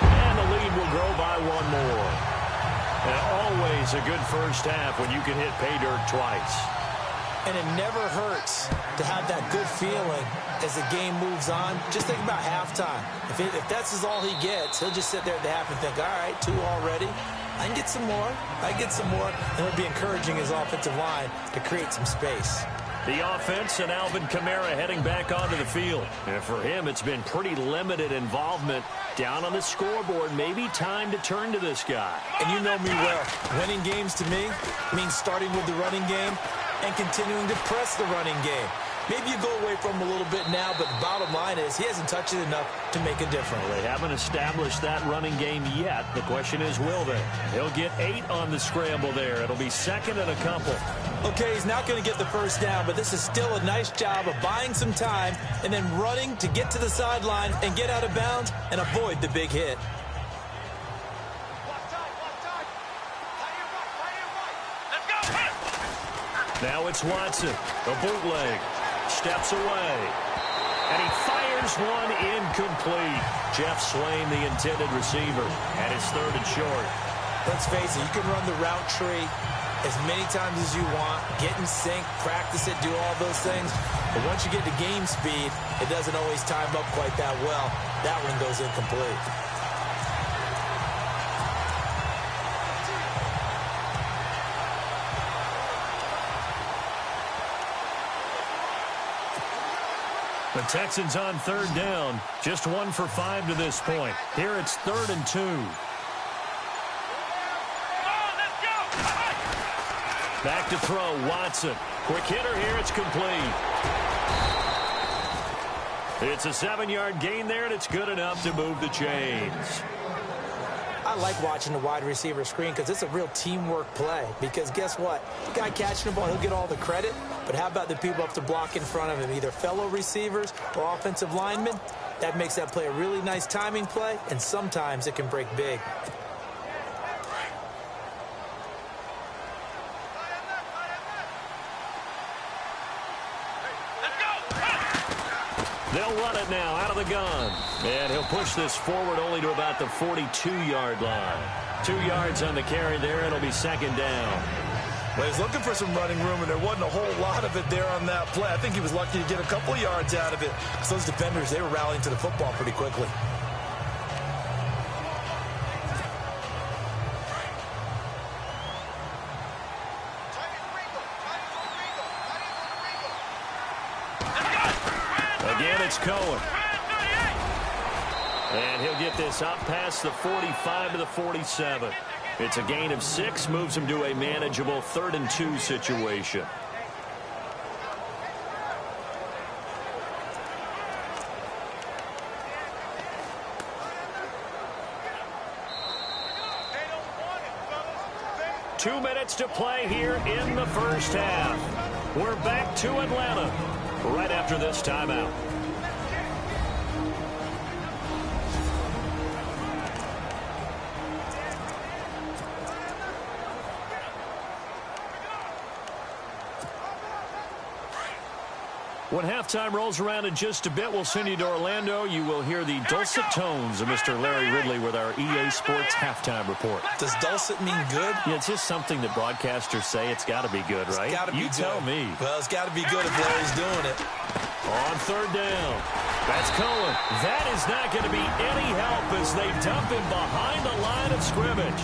And the lead will grow by one more. And always a good first half when you can hit pay dirt twice. And it never hurts to have that good feeling as the game moves on. Just think about halftime. If that's all he gets, he'll just sit there at the half and think, all right, 2 already. I can get some more. I get some more. And it'll be encouraging his offensive line to create some space. The offense and Alvin Kamara heading back onto the field. And for him, it's been pretty limited involvement. Down on the scoreboard, maybe time to turn to this guy. And you know me well. Winning games to me means starting with the running game and continuing to press the running game. Maybe you go away from him a little bit now, but the bottom line is he hasn't touched it enough to make a difference. Well, they haven't established that running game yet. The question is, will they? He'll get 8 on the scramble there. It'll be second and a couple. Okay, he's not going to get the first down, but this is still a nice job of buying some time and then running to get to the sideline and get out of bounds and avoid the big hit. Now it's Watson, a bootleg, steps away, and he fires one incomplete. Jeff Swain, the intended receiver, and it's third and short. Let's face it, you can run the route tree as many times as you want, get in sync, practice it, do all those things, but once you get to game speed, it doesn't always time up quite that well. That one goes incomplete. The Texans on third down, just 1 for 5 to this point. Here it's 3rd and 2. Back to throw, Watson. Quick hitter here, it's complete. It's a 7-yard gain there, and it's good enough to move the chains. I like watching the wide receiver screen because it's a real teamwork play. Because guess what? The guy catching the ball, he'll get all the credit. But how about the people up to block in front of him, either fellow receivers or offensive linemen? That makes that play a really nice timing play, and sometimes it can break big. They'll run it now out of the gun. And he'll push this forward only to about the 42-yard line. 2 yards on the carry there. It'll be second down. Well, he's looking for some running room, and there wasn't a whole lot of it there on that play. I think he was lucky to get a couple yards out of it. So those defenders, they were rallying to the football pretty quickly. Again, it's Cohen. And he'll get this up past the 45 to the 47. It's a gain of 6, moves him to a manageable 3rd and 2 situation. Two minutes to play here in the first half. We're back to Atlanta right after this timeout. When halftime rolls around in just a bit, we'll send you to Orlando. You will hear the dulcet tones of Mr. Larry Ridley with our EA Sports halftime report. Does dulcet mean good? Yeah, it's just something that broadcasters say. It's got to be good, right? It's got to be you good. Tell me. Well, it's got to be good if Larry's doing it. On 3rd down. That's Cohen. That is not going to be any help as they dump him behind the line of scrimmage.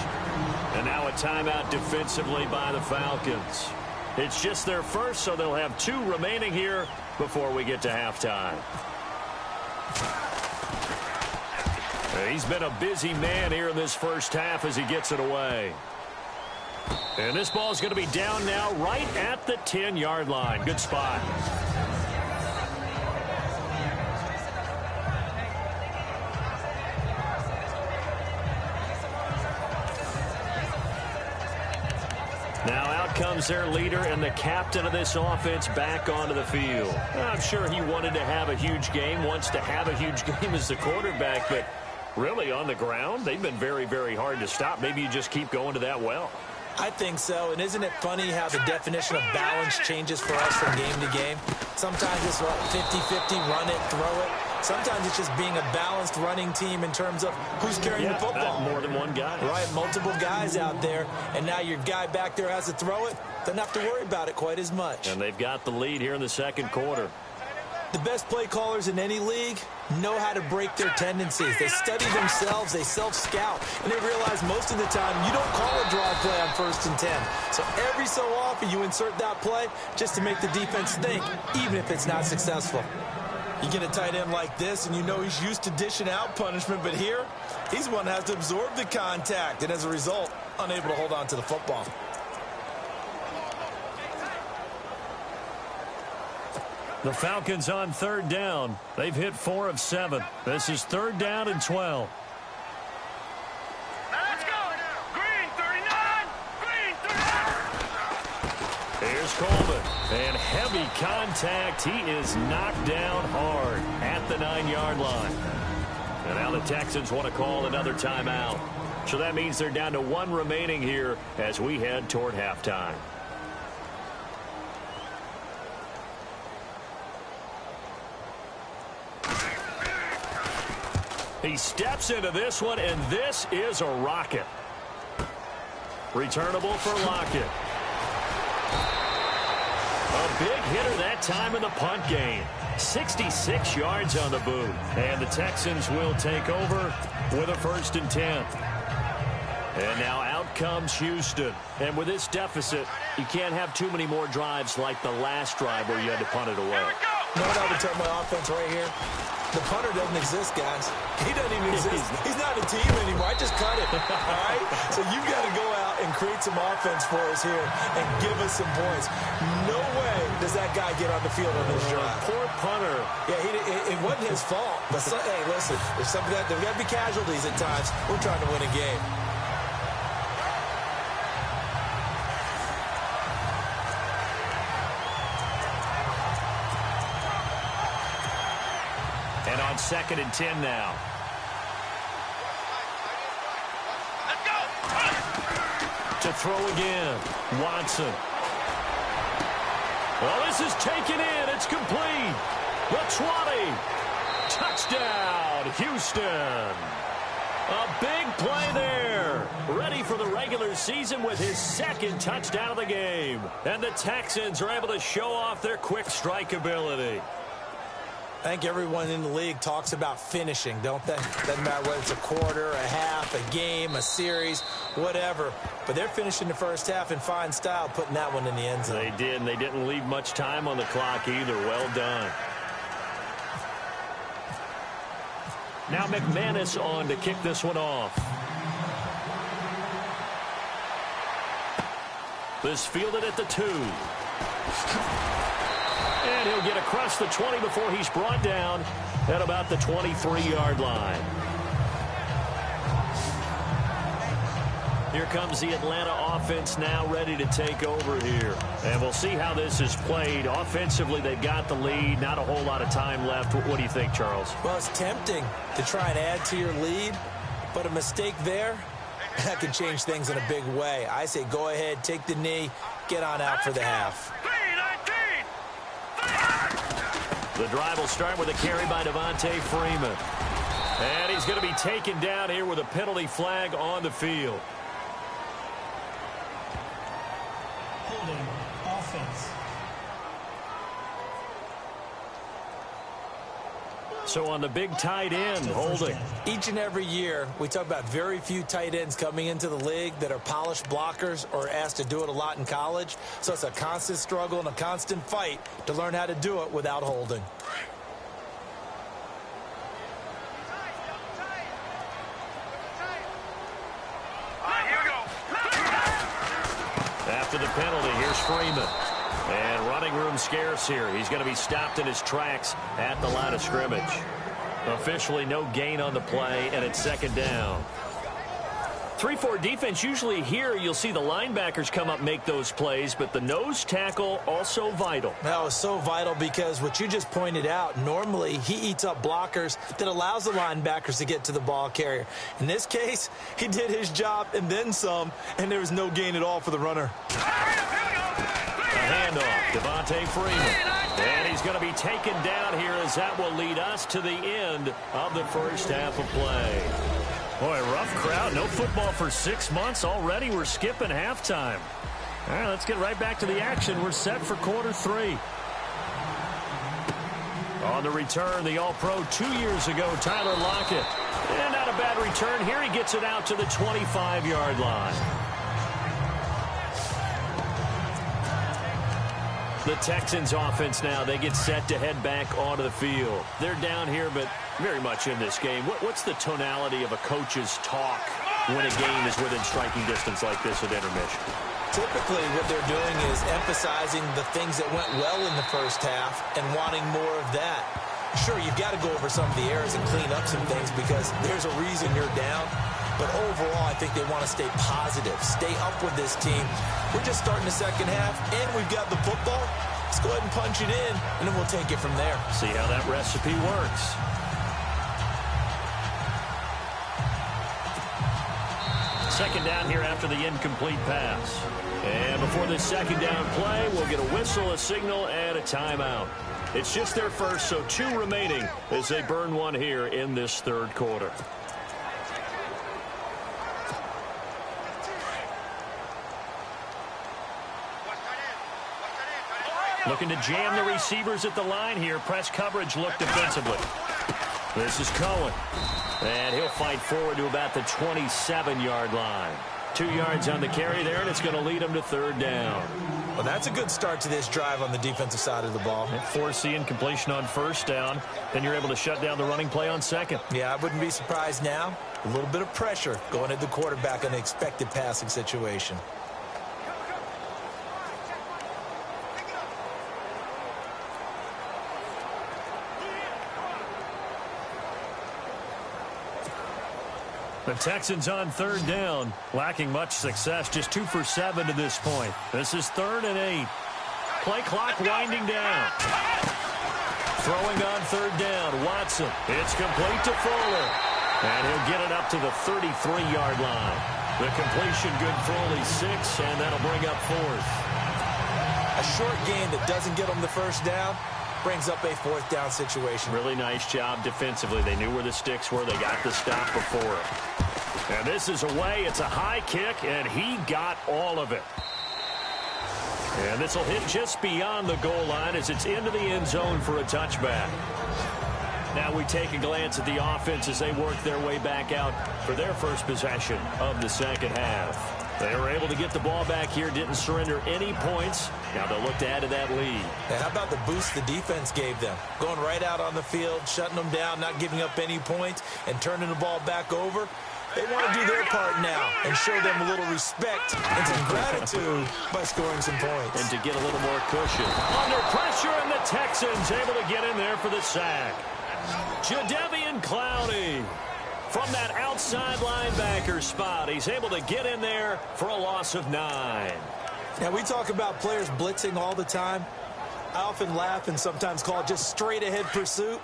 And now a timeout defensively by the Falcons. It's just their first, so they'll have 2 remaining here before we get to halftime. He's been a busy man here in this first half as he gets it away. And this ball's going to be down now right at the 10-yard line. Good spot. Now out comes their leader and the captain of this offense back onto the field. I'm sure he wanted to have a huge game, wants to have a huge game as the quarterback, but really on the ground, they've been very, very hard to stop. Maybe you just keep going to that well. I think so, and isn't it funny how the definition of balance changes for us from game to game? Sometimes it's 50-50, run it, throw it. Sometimes it's just being a balanced running team in terms of who's carrying the football. More than one guy. Right, multiple guys out there, and now your guy back there has to throw it. Doesn't have to worry about it quite as much. And they've got the lead here in the second quarter. The best play callers in any league know how to break their tendencies. They study themselves, they self-scout, and they realize most of the time you don't call a draw play on 1st and 10. So every so often you insert that play just to make the defense think, even if it's not successful. You get a tight end like this, and you know he's used to dishing out punishment, but here, he's the one that has to absorb the contact, and as a result, unable to hold on to the football. The Falcons on 3rd down. They've hit 4 of 7. This is 3rd down and 12. Let's go. Green 39. Green 39. Here's Coleman. And heavy contact. He is knocked down hard at the 9-yard line. And now the Texans want to call another timeout. So that means they're down to 1 remaining here as we head toward halftime. He steps into this one, and this is a rocket. Returnable for Lockett. A big hitter that time in the punt game. 66 yards on the boot. And the Texans will take over with a 1st and 10. And now out comes Houston. And with this deficit, you can't have too many more drives like the last drive where you had to punt it away. You know what I would tell my offense right here? The punter doesn't exist, guys. He doesn't even exist. He's not a team anymore. I just cut it, all right? So you've got to go out and create some offense for us here and give us some points. No way does that guy get on the field on this drive. Poor punter. Yeah, it wasn't his fault. But, hey, listen, there's got to be casualties at times. We're trying to win a game. And on 2nd and 10 now. Let's go. To throw again. Watson. Well, this is taken in. It's complete. The 20. Touchdown, Houston. A big play there. Ready for the regular season with his 2nd touchdown of the game. And the Texans are able to show off their quick strike ability. I think everyone in the league talks about finishing, don't they? Doesn't matter whether it's a quarter, a half, a game, a series, whatever. But they're finishing the first half in fine style, putting that one in the end zone. They did, and they didn't leave much time on the clock either. Well done. Now McManus on to kick this one off. This fielded at the 2. And he'll get across the 20 before he's brought down at about the 23-yard line. Here comes the Atlanta offense now ready to take over here. And we'll see how this is played. Offensively, they've got the lead. Not a whole lot of time left. What do you think, Charles? Well, it's tempting to try and add to your lead, but a mistake there, that can change things in a big way. I say go ahead, take the knee, get on out for the half. The drive will start with a carry by Devontae Freeman. And he's going to be taken down here with a penalty flag on the field. Holding offense. So on the big tight end, holding. Each and every year, we talk about very few tight ends coming into the league that are polished blockers or asked to do it a lot in college. So it's a constant struggle and a constant fight to learn how to do it without holding. Here we go. After the penalty, here's Freeman. And running room scarce here. He's going to be stopped in his tracks at the line of scrimmage. Officially no gain on the play, and it's 2nd down. 3-4 defense, usually here you'll see the linebackers come up make those plays, but the nose tackle also vital. That was so vital because what you just pointed out, normally he eats up blockers that allows the linebackers to get to the ball carrier. In this case, he did his job and then some, and there was no gain at all for the runner. A handoff, Devontae Freeman. And he's going to be taken down here as that will lead us to the end of the first half of play. Boy, rough crowd. No football for 6 months already. We're skipping halftime. All right, let's get right back to the action. We're set for quarter 3. On the return, the All-Pro 2 years ago, Tyler Lockett. And not a bad return here. He gets it out to the 25-yard line. The Texans offense now, they get set to head back onto the field. They're down here, but very much in this game. What's the tonality of a coach's talk when a game is within striking distance like this at intermission? Typically, what they're doing is emphasizing the things that went well in the first half and wanting more of that. Sure, you've got to go over some of the errors and clean up some things because there's a reason you're down. But overall, I think they want to stay positive, stay up with this team. We're just starting the second half, and we've got the football. Let's go ahead and punch it in, and then we'll take it from there. See how that recipe works. Second down here after the incomplete pass. And before this second down play, we'll get a whistle, a signal, and a timeout. It's just their first, so 2 remaining as they burn one here in this third quarter. Looking to jam the receivers at the line here. Press coverage look defensively. This is Cohen. And he'll fight forward to about the 27-yard line. 2 yards on the carry there, and it's going to lead him to 3rd down. Well, that's a good start to this drive on the defensive side of the ball. Forcing completion on first down. Then you're able to shut down the running play on second. Yeah, I wouldn't be surprised now. A little bit of pressure going at the quarterback in an expected passing situation. The Texans on third down, lacking much success, just 2 for 7 to this point. This is 3rd and 8. Play clock winding down. Throwing on third down, Watson. It's complete to Fuller. And he'll get it up to the 33-yard line. The completion good for only 6, and that'll bring up 4th. A short gain that doesn't get them the first down brings up a 4th down situation. Really nice job defensively. They knew where the sticks were. They got the stop before it. And this is away. It's a high kick, and he got all of it. And this will hit just beyond the goal line as it's into the end zone for a touchback. Now we take a glance at the offense as they work their way back out for their first possession of the second half. They were able to get the ball back here, didn't surrender any points. Now they'll look to add to that lead. And how about the boost the defense gave them? Going right out on the field, shutting them down, not giving up any points, and turning the ball back over. They want to do their part now and show them a little respect and some gratitude by scoring some points. And to get a little more cushion. Under pressure, and the Texans able to get in there for the sack. Jadeveon Clowney from that outside linebacker spot. He's able to get in there for a loss of 9. Now, we talk about players blitzing all the time. I often laugh and sometimes call it just straight-ahead pursuit.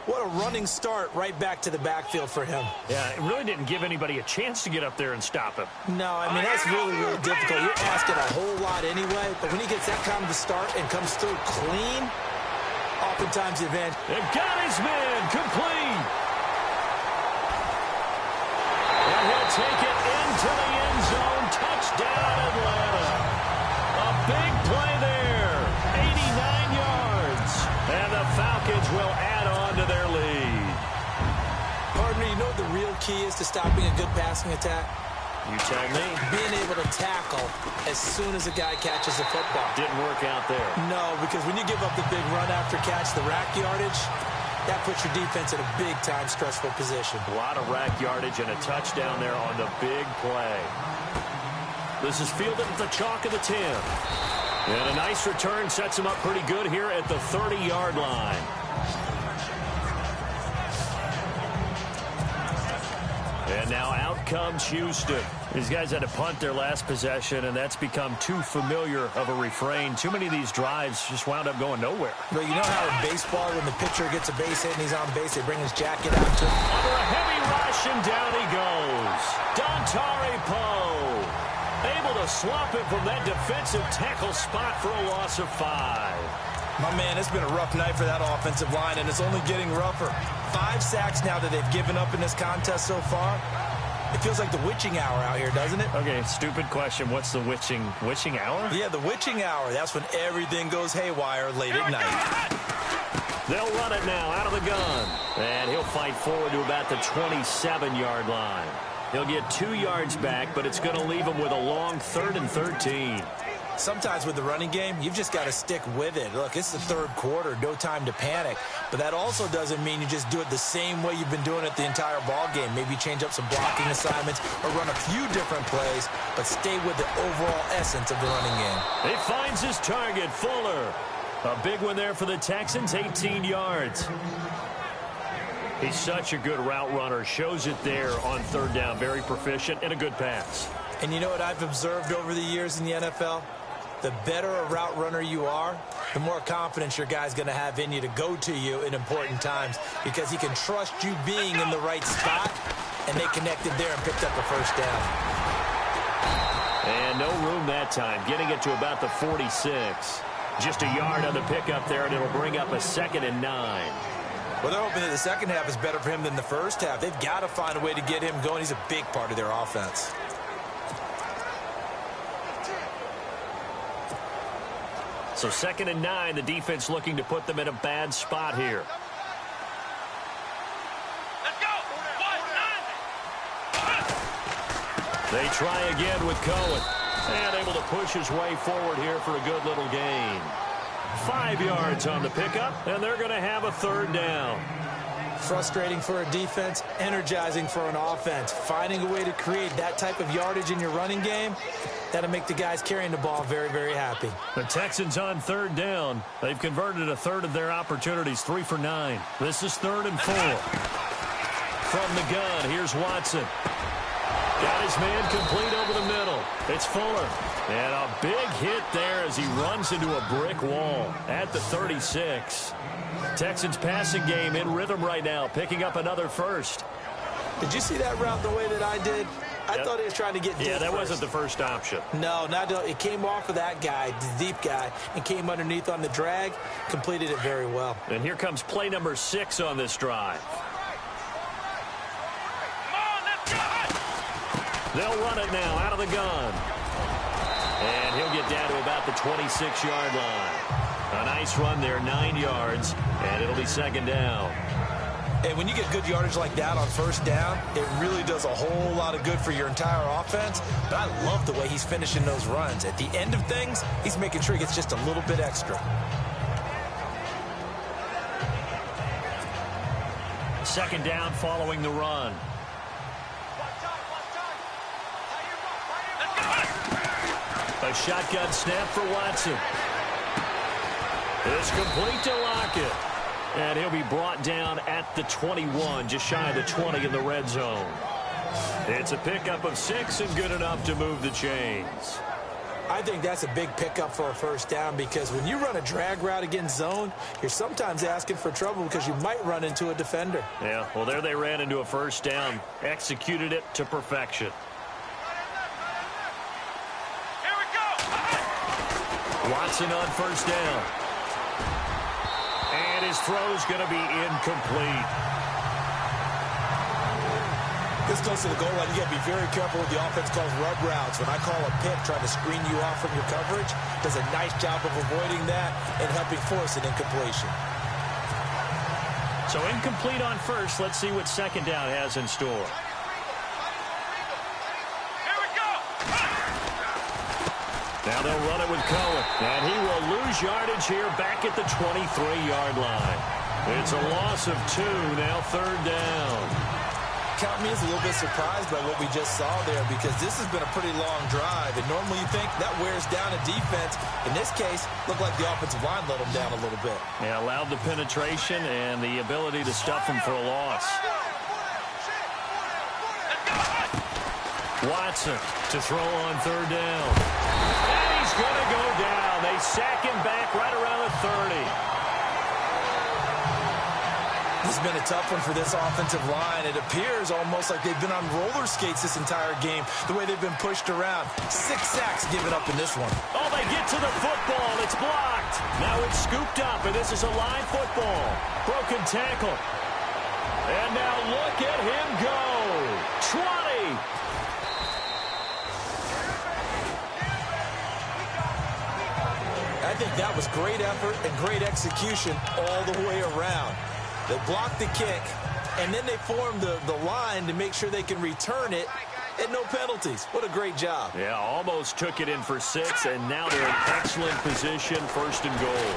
What a running start right back to the backfield for him. Yeah, it really didn't give anybody a chance to get up there and stop him. No, I mean, that's really, really difficult. You're asking a whole lot anyway, but when he gets that kind of a start and comes through clean, oftentimes the advantage. It got his man complete. And he'll take it into the end zone. Touchdown, Atlanta. A big play there. 89 yards. And the Falcons will add on to their lead. Partner, you know what the real key is to stopping a good passing attack? You tell me. Being able to tackle as soon as a guy catches the football. Didn't work out there. No, because when you give up the big run after catch, the rack yardage, that puts your defense in a big-time stressful position. A lot of rack yardage and a touchdown there on the big play. This is fielded at the chalk of the 10. And a nice return sets him up pretty good here at the 30-yard line. And now out comes Houston. These guys had to punt their last possession, and that's become too familiar of a refrain. Too many of these drives just wound up going nowhere. Well, you know how in baseball, when the pitcher gets a base hit and he's on base, they bring his jacket out to him? Under a heavy rush, and down he goes. Dontari Poe able to swap it from that defensive tackle spot for a loss of 5. My man, it's been a rough night for that offensive line, and it's only getting rougher. 5 sacks now that they've given up in this contest so far. It feels like the witching hour out here, doesn't it? Okay, stupid question. What's the witching hour? Yeah, the witching hour. That's when everything goes haywire late at night. They'll run it now out of the gun. And he'll fight forward to about the 27-yard line. He'll get 2 yards back, but it's going to leave him with a long 3rd and 13. Sometimes with the running game, you've just got to stick with it. Look, it's the 3rd quarter, no time to panic. But that also doesn't mean you just do it the same way you've been doing it the entire ball game. Maybe change up some blocking assignments or run a few different plays, but stay with the overall essence of the running game. He finds his target, Fuller. A big one there for the Texans, 18 yards. He's such a good route runner. Shows it there on 3rd down. Very proficient and a good pass. And you know what I've observed over the years in the NFL? The better a route runner you are, the more confidence your guy's going to have in you to go to you in important times because he can trust you being in the right spot, and they connected there and picked up a first down. And no room that time, getting it to about the 46. Just a yard on the pickup there, and it'll bring up a 2nd and 9. Well, they're hoping that the second half is better for him than the first half. They've got to find a way to get him going. He's a big part of their offense. So 2nd and 9, the defense looking to put them in a bad spot here. Let's go. They try again with Cohen. And able to push his way forward here for a good little gain. 5 yards on the pickup, and they're going to have a third down. Frustrating for a defense, energizing for an offense. Finding a way to create that type of yardage in your running game, that'll make the guys carrying the ball very, very happy. The Texans on third down. They've converted a third of their opportunities, 3 for 9. This is 3rd and 4. From the gun, here's Watson. Got his man complete over the middle. It's Fuller. And a big hit there as he runs into a brick wall at the 36. Texans passing game in rhythm right now, picking up another first. Did you see that route the way that I did? I thought he was trying to get deep. Yeah, that first. wasn't the first option. No, it came off of that guy, the deep guy, and came underneath on the drag, completed it very well. And here comes play number 6 on this drive. They'll run it now out of the gun. And he'll get down to about the 26-yard line. A nice run there, 9 yards, and it'll be 2nd down. And when you get good yardage like that on first down, it really does a whole lot of good for your entire offense. But I love the way he's finishing those runs. At the end of things, he's making sure he gets just a little bit extra. 2nd down following the run. A shotgun snap for Watson. It's complete to Lockett. And he'll be brought down at the 21, just shy of the 20 in the red zone. It's a pickup of 6 and good enough to move the chains. I think that's a big pickup for a first down because when you run a drag route against zone, you're sometimes asking for trouble because you might run into a defender. Yeah, well, there they ran into a first down. Executed it to perfection. Watson on first down. And his throw's going to be incomplete. This goes to the goal line. You got to be very careful with the offense calls rub routes. When I call a pick trying to screen you off from your coverage, does a nice job of avoiding that and helping force an incompletion. So incomplete on first. Let's see what 2nd down has in store. Now they'll run it with Cohen. And he will lose yardage here back at the 23-yard line. It's a loss of 2, now 3rd down. Count me as a little bit surprised by what we just saw there because this has been a pretty long drive. And normally you think that wears down a defense. In this case, looked like the offensive line let them down a little bit. Yeah, allowed the penetration and the ability to stuff them for a loss. Watson to throw on 3rd down. And he's going to go down. They sack him back right around the 30. This has been a tough one for this offensive line. It appears almost like they've been on roller skates this entire game, the way they've been pushed around. 6 sacks given up in this one. Oh, they get to the football. It's blocked. Now it's scooped up, and this is a live football. Broken tackle. And now look at him go. 20. I think that was great effort and great execution all the way around. They blocked the kick, and then they formed the line to make sure they can return it and no penalties. What a great job. Yeah, almost took it in for 6, and now they're in excellent position, 1st and goal.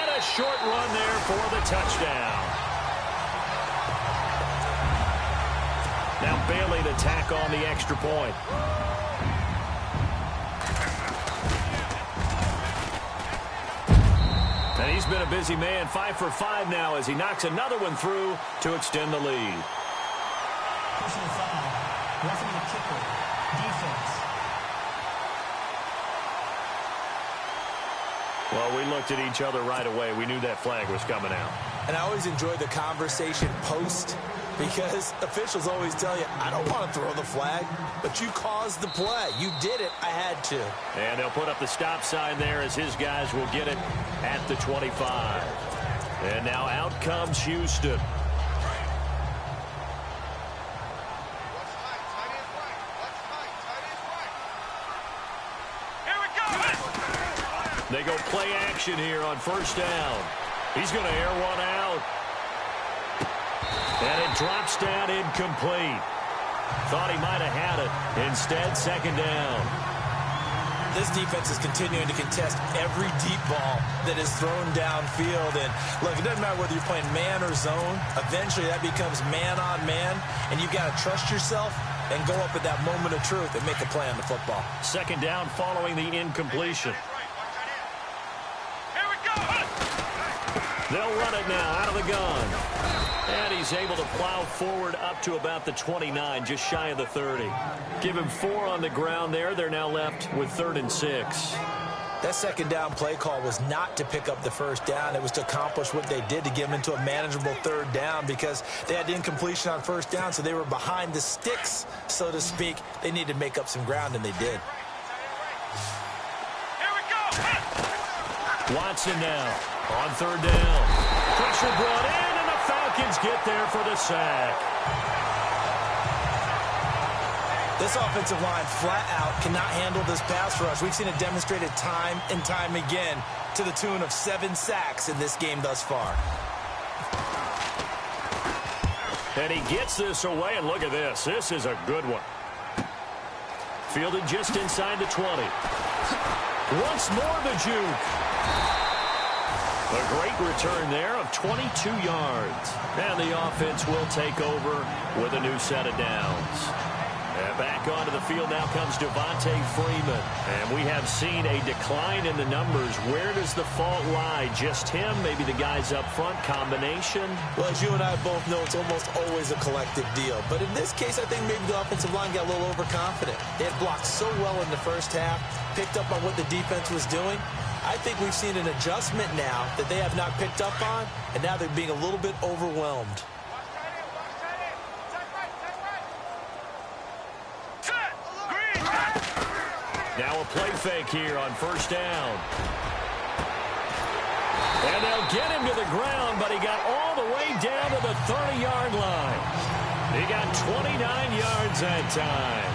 And a short run there for the touchdown. Now Bailey to tack on the extra point. And he's been a busy man, 5 for 5 now as he knocks another one through to extend the lead. Personal foul. Roughing the kicker. Defense. Well, we looked at each other right away. We knew that flag was coming out. And I always enjoy the conversation post because officials always tell you, I don't want to throw the flag, but you caused the play. You did it. I had to. And they'll put up the stop sign there as his guys will get it at the 25. And now out comes Houston. They go play action here on first down. He's going to air one out. And it drops down incomplete. Thought he might have had it. Instead, second down. This defense is continuing to contest every deep ball that is thrown downfield. And, look, it doesn't matter whether you're playing man or zone. Eventually, that becomes man on man, and you've got to trust yourself and go up at that moment of truth and make a play on the football. Second down following the incompletion. Here we go. They'll run it now out of the gun. And he's able to plow forward up to about the 29, just shy of the 30. Give him 4 on the ground there. They're now left with 3rd and 6. That second down play call was not to pick up the first down. It was to accomplish what they did, to get them into a manageable 3rd down, because they had incompletion on first down, so they were behind the sticks, so to speak. They needed to make up some ground, and they did. Here we go. Watson now on 3rd down. Pressure brought in, and the Falcons get there for the sack. This offensive line flat out cannot handle this pass rush. We've seen it demonstrated time and time again, to the tune of 7 sacks in this game thus far. And he gets this away, and look at this. This is a good one. Fielded just inside the 20. Once more the juke. A great return there of 22 yards. And the offense will take over with a new set of downs. And back onto the field now comes Devontae Freeman. And we have seen a decline in the numbers. Where does the fault lie? Just him? Maybe the guys up front? Combination? Well, as you and I both know, it's almost always a collective deal. But in this case, I think maybe the offensive line got a little overconfident. They had blocked so well in the first half, picked up on what the defense was doing. I think we've seen an adjustment now that they have not picked up on, and now they're being a little bit overwhelmed. Now a play fake here on first down. And they'll get him to the ground, but he got all the way down to the 30-yard line. He got 29 yards that time.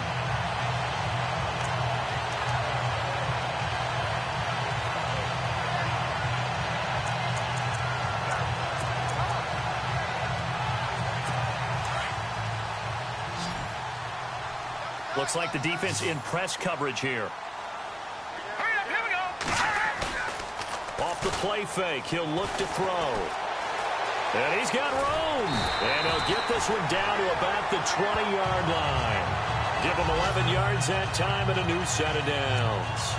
Looks like the defense in press coverage here. Hurry up, here we go. Off the play fake, he'll look to throw. And he's got room. And he'll get this one down to about the 20-yard line. Give him 11 yards that time and a new set of downs.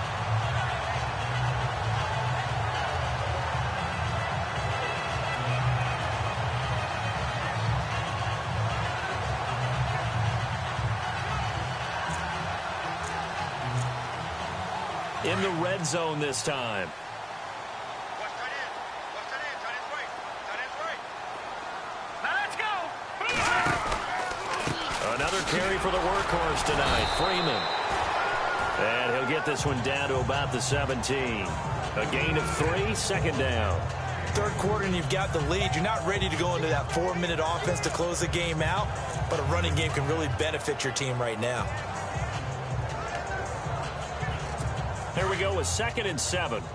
In the red zone this time. Watch tight end. Watch tight end. Tight end's right. Tight end's right. Now let's go. Another carry for the workhorse tonight, Freeman. And he'll get this one down to about the 17. A gain of 3, second down. Third quarter and you've got the lead. You're not ready to go into that 4-minute offense to close the game out, but a running game can really benefit your team right now. Here we go with 2nd and 7. Double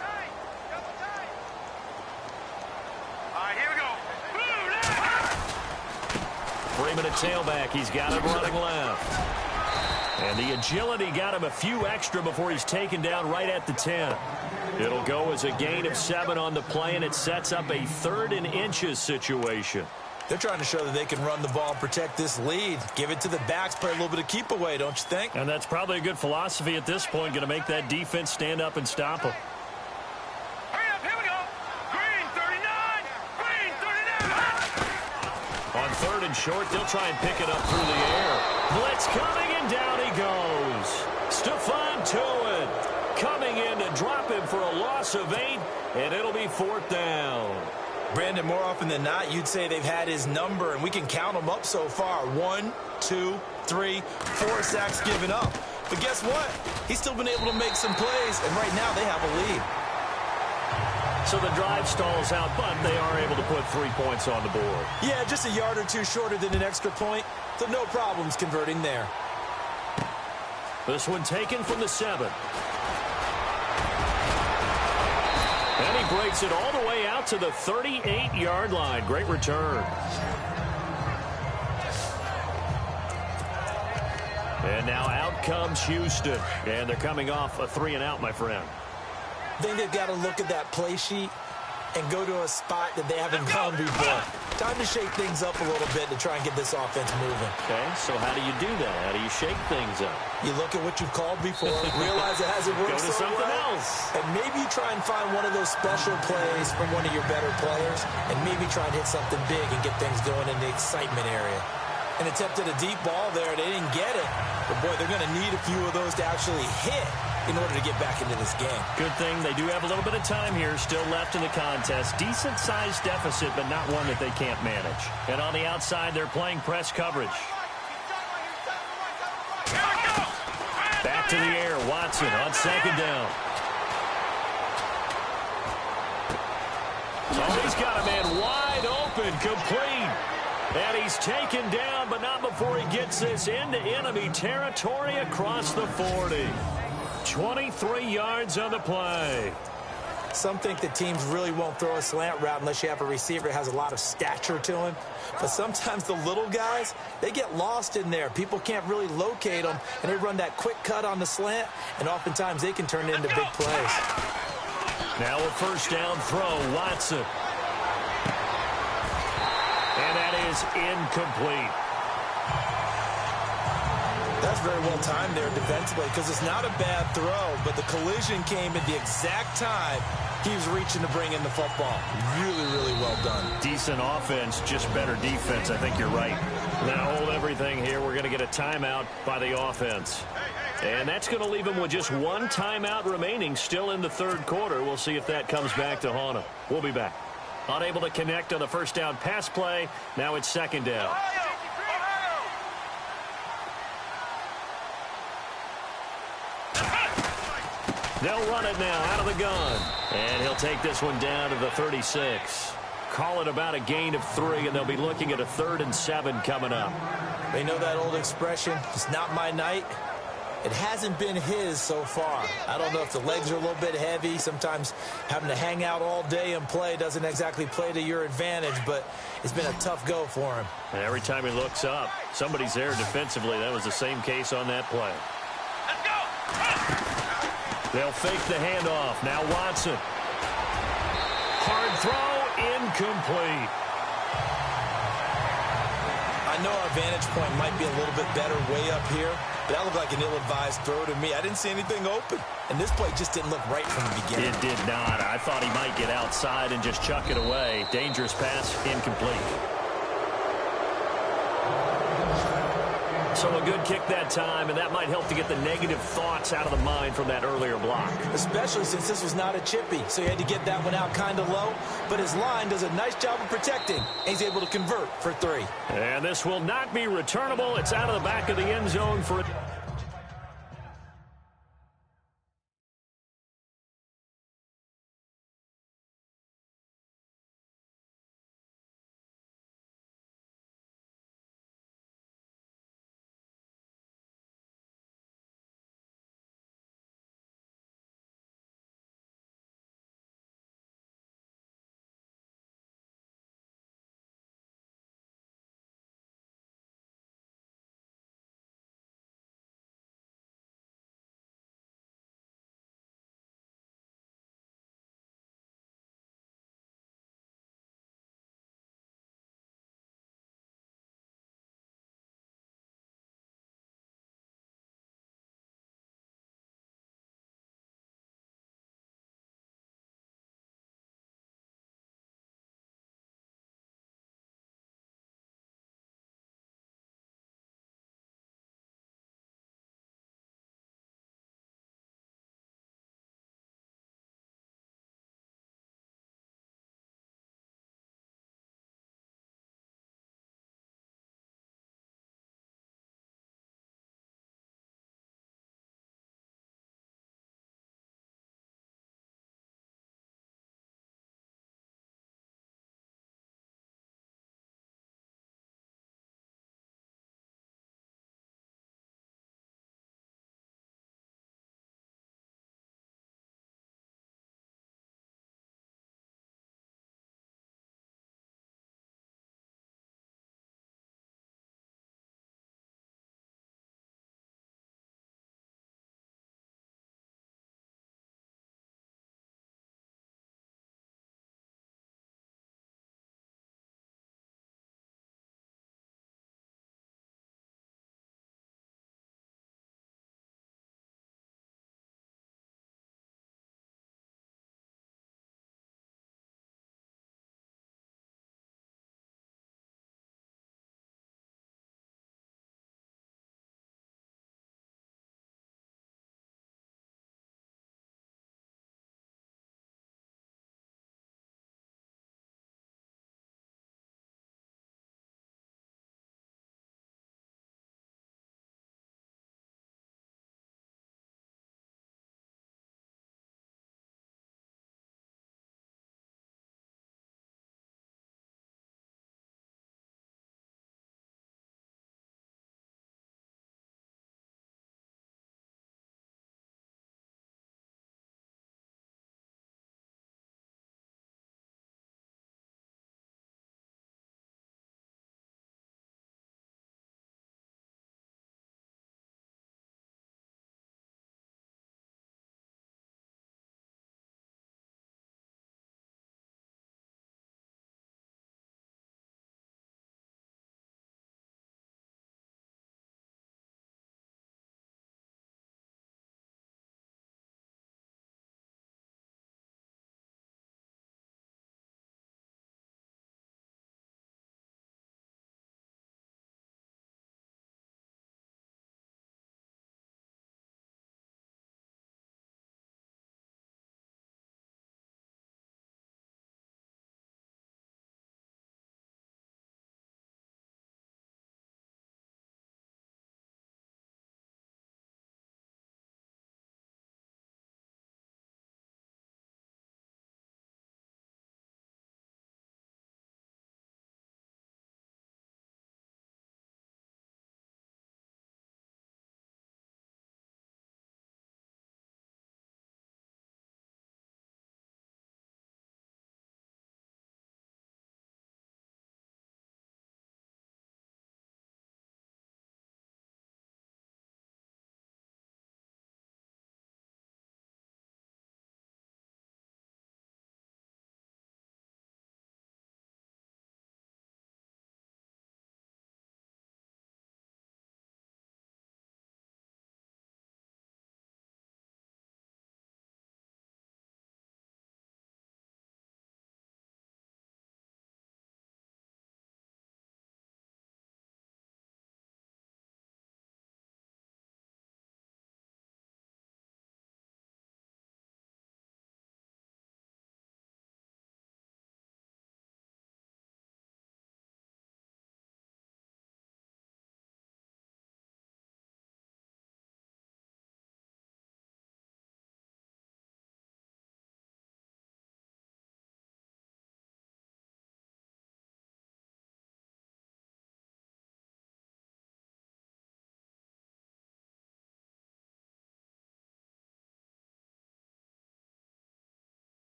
tight. Double tight. All right, here we go. Boom, Freeman at tailback. He's got him running left. And the agility got him a few extra before he's taken down right at the 10. It'll go as a gain of 7 on the play, and it sets up a 3rd and inches situation. They're trying to show that they can run the ball and protect this lead. Give it to the backs, play a little bit of keep away, don't you think? And that's probably a good philosophy at this point, going to make that defense stand up and stop them. hurry up, here we go. Green 39. Green 39. On 3rd and short, they'll try and pick it up through the air. Blitz coming, and down he goes. Stephon Tuitt coming in to drop him for a loss of 8, and it'll be 4th down. Brandon, more often than not, you'd say they've had his number, and we can count them up so far. 1, 2, 3, 4 sacks given up. But guess what? He's still been able to make some plays, and right now they have a lead. So the drive stalls out, but they are able to put 3 points on the board. Yeah, just a yard or two shorter than an extra point, so no problems converting there. This one taken from the 7. And he breaks it all the way out to the 38-yard line. Great return. now out comes Houston. And they're coming off a 3-and-out, my friend. I think they've got to look at that play sheet and go to a spot that they haven't gone before. Time to shake things up a little bit to try and get this offense moving. Okay, so how do you do that? How do you shake things up? You look at what you've called before, realize it hasn't worked Go to so something well, else. and maybe you try and find one of those special plays from one of your better players, and maybe try and hit something big and get things going in the excitement area. And attempted a deep ball there. They didn't get it. But, boy, they're going to need a few of those to actually hit in order to get back into this game. Good thing they do have a little bit of time here still left in the contest. Decent-sized deficit, but not one that they can't manage. And on the outside, they're playing press coverage. Back to the air. Watson on second down. Oh, he's got a man wide open, complete. And he's taken down, but not before he gets this into enemy territory across the 40. 23 yards on the play. Some think that teams really won't throw a slant route unless you have a receiver that has a lot of stature to him. But sometimes the little guys, they get lost in there. People can't really locate them, and they run that quick cut on the slant, and oftentimes they can turn it into big plays. Now a first down throw, Watson. And that is incomplete. That's very well timed there defensively because it's not a bad throw, but the collision came at the exact time he was reaching to bring in the football. Really, really well done. Decent offense, just better defense. I think you're right. Now hold everything here. We're going to get a timeout by the offense. And that's going to leave them with just one timeout remaining still in the third quarter. We'll see if that comes back to haunt them. We'll be back. Unable to connect on the first down pass play. Now it's second down. They'll run it now out of the gun. And he'll take this one down to the 36. Call it about a gain of 3, and they'll be looking at a 3rd and 7 coming up. They know that old expression, it's not my night. It hasn't been his so far. I don't know if the legs are a little bit heavy. Sometimes having to hang out all day and play doesn't exactly play to your advantage, but it's been a tough go for him. And every time he looks up, somebody's there defensively. That was the same case on that play. Let's go. They'll fake the handoff. Now Watson. Hard throw, incomplete. I know our vantage point might be a little bit better way up here, but that looked like an ill-advised throw to me. I didn't see anything open, and this play just didn't look right from the beginning. It did not. I thought he might get outside and just chuck it away. Dangerous pass, incomplete. So a good kick that time, and that might help to get the negative thoughts out of the mind from that earlier block. Especially since this was not a chippy, so he had to get that one out kind of low. But his line does a nice job of protecting, and he's able to convert for 3. And this will not be returnable. It's out of the back of the end zone for a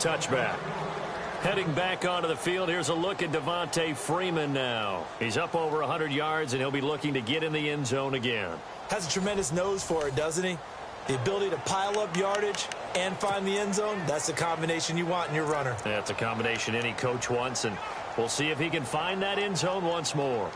touchback. Heading back onto the field, here's a look at Devontae Freeman now. He's up over 100 yards, and he'll be looking to get in the end zone again. Has a tremendous nose for it, doesn't he? The ability to pile up yardage and find the end zone, that's the combination you want in your runner. That's a combination any coach wants, and we'll see if he can find that end zone once more.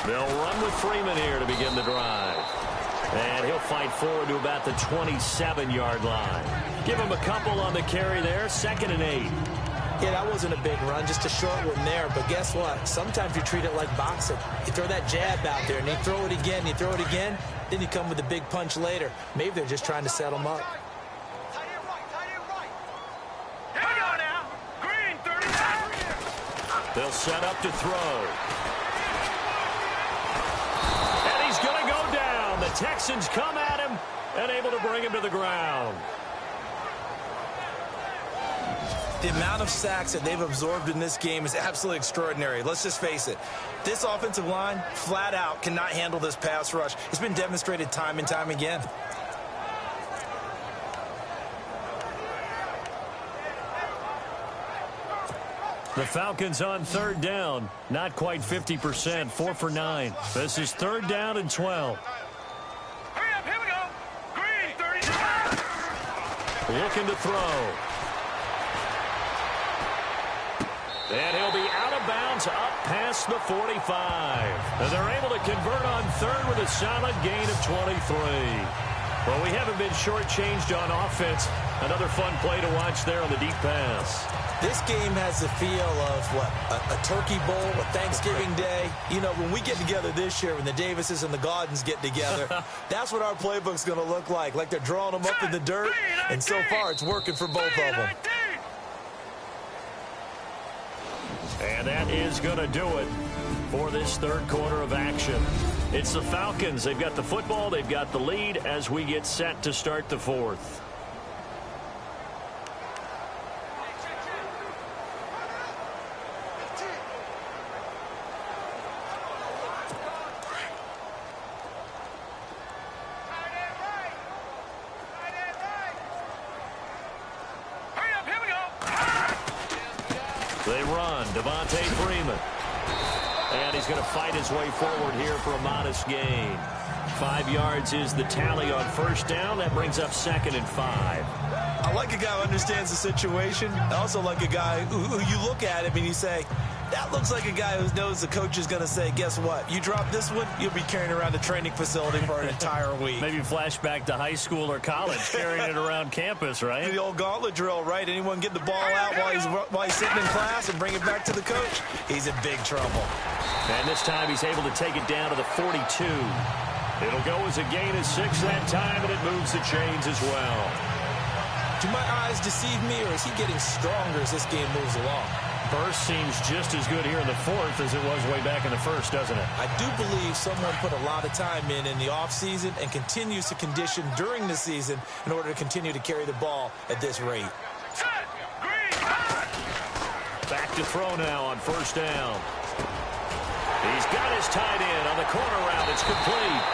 They'll run with Freeman here to begin the drive. And he'll fight forward to about the 27-yard line. Give him a couple on the carry there, 2nd and 8. Yeah, that wasn't a big run, just a short one there. But guess what? Sometimes you treat it like boxing. You throw that jab out there, and you throw it again, you throw it again, then you come with a big punch later. Maybe they're just trying to set him up. Here we go now. Green, 39. They'll set up to throw. And he's going to go down. The Texans come at him and able to bring him to the ground. The amount of sacks that they've absorbed in this game is absolutely extraordinary. Let's just face it. This offensive line, flat out, cannot handle this pass rush. It's been demonstrated time and time again. The Falcons on 3rd down. Not quite 50%, 4 for 9. This is 3rd down and 12. Hurry up, here we go. Green, 39. Looking to throw. And he'll be out of bounds up past the 45. And they're able to convert on 3rd with a solid gain of 23. Well, we haven't been shortchanged on offense. Another fun play to watch there on the deep pass. This game has the feel of, what, a turkey bowl, a Thanksgiving Day. You know, when we get together this year, when the Davises and the Gaudens get together, that's what our playbook's going to look like. Like they're drawing them up in the dirt, and so far it's working for both of them. And that is going to do it for this 3rd quarter of action. It's the Falcons. They've got the football. They've got the lead as we get set to start the 4th. They run. Devontae Freeman. And he's going to fight his way forward here for a modest gain. 5 yards is the tally on 1st down. That brings up 2nd and 5. I like a guy who understands the situation. I also like a guy who you look at him and you say, that looks like a guy who knows the coach is going to say, guess what? You drop this one, you'll be carrying around the training facility for an entire week. Maybe flashback to high school or college, carrying it around campus, right? The old gauntlet drill, right? Anyone get the ball out while he's sitting in class and bring it back to the coach? He's in big trouble. And this time he's able to take it down to the 42. It'll go as a gain of 6 that time, and it moves the chains as well. Do my eyes deceive me, or is he getting stronger as this game moves along? Burst seems just as good here in the 4th as it was way back in the 1st, doesn't it? I do believe someone put a lot of time in the offseason and continues to condition during the season in order to continue to carry the ball at this rate. Back to throw now on 1st down. He's got his tight end on the corner route. It's complete.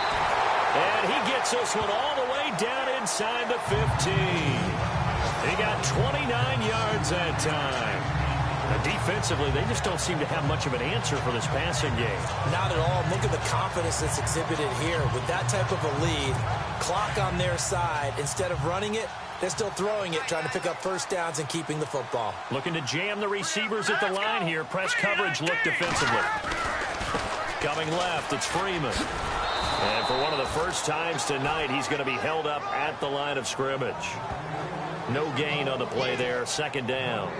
And he gets this one all the way down inside the 15. He got 29 yards that time. Defensively, they just don't seem to have much of an answer for this passing game. Not at all. Look at the confidence that's exhibited here. With that type of a lead, clock on their side, instead of running it, they're still throwing it, trying to pick up 1st downs and keeping the football. Looking to jam the receivers at the line here. Press coverage, look defensively. Coming left, it's Freeman. And for one of the first times tonight, he's going to be held up at the line of scrimmage. No gain on the play there, 2nd down.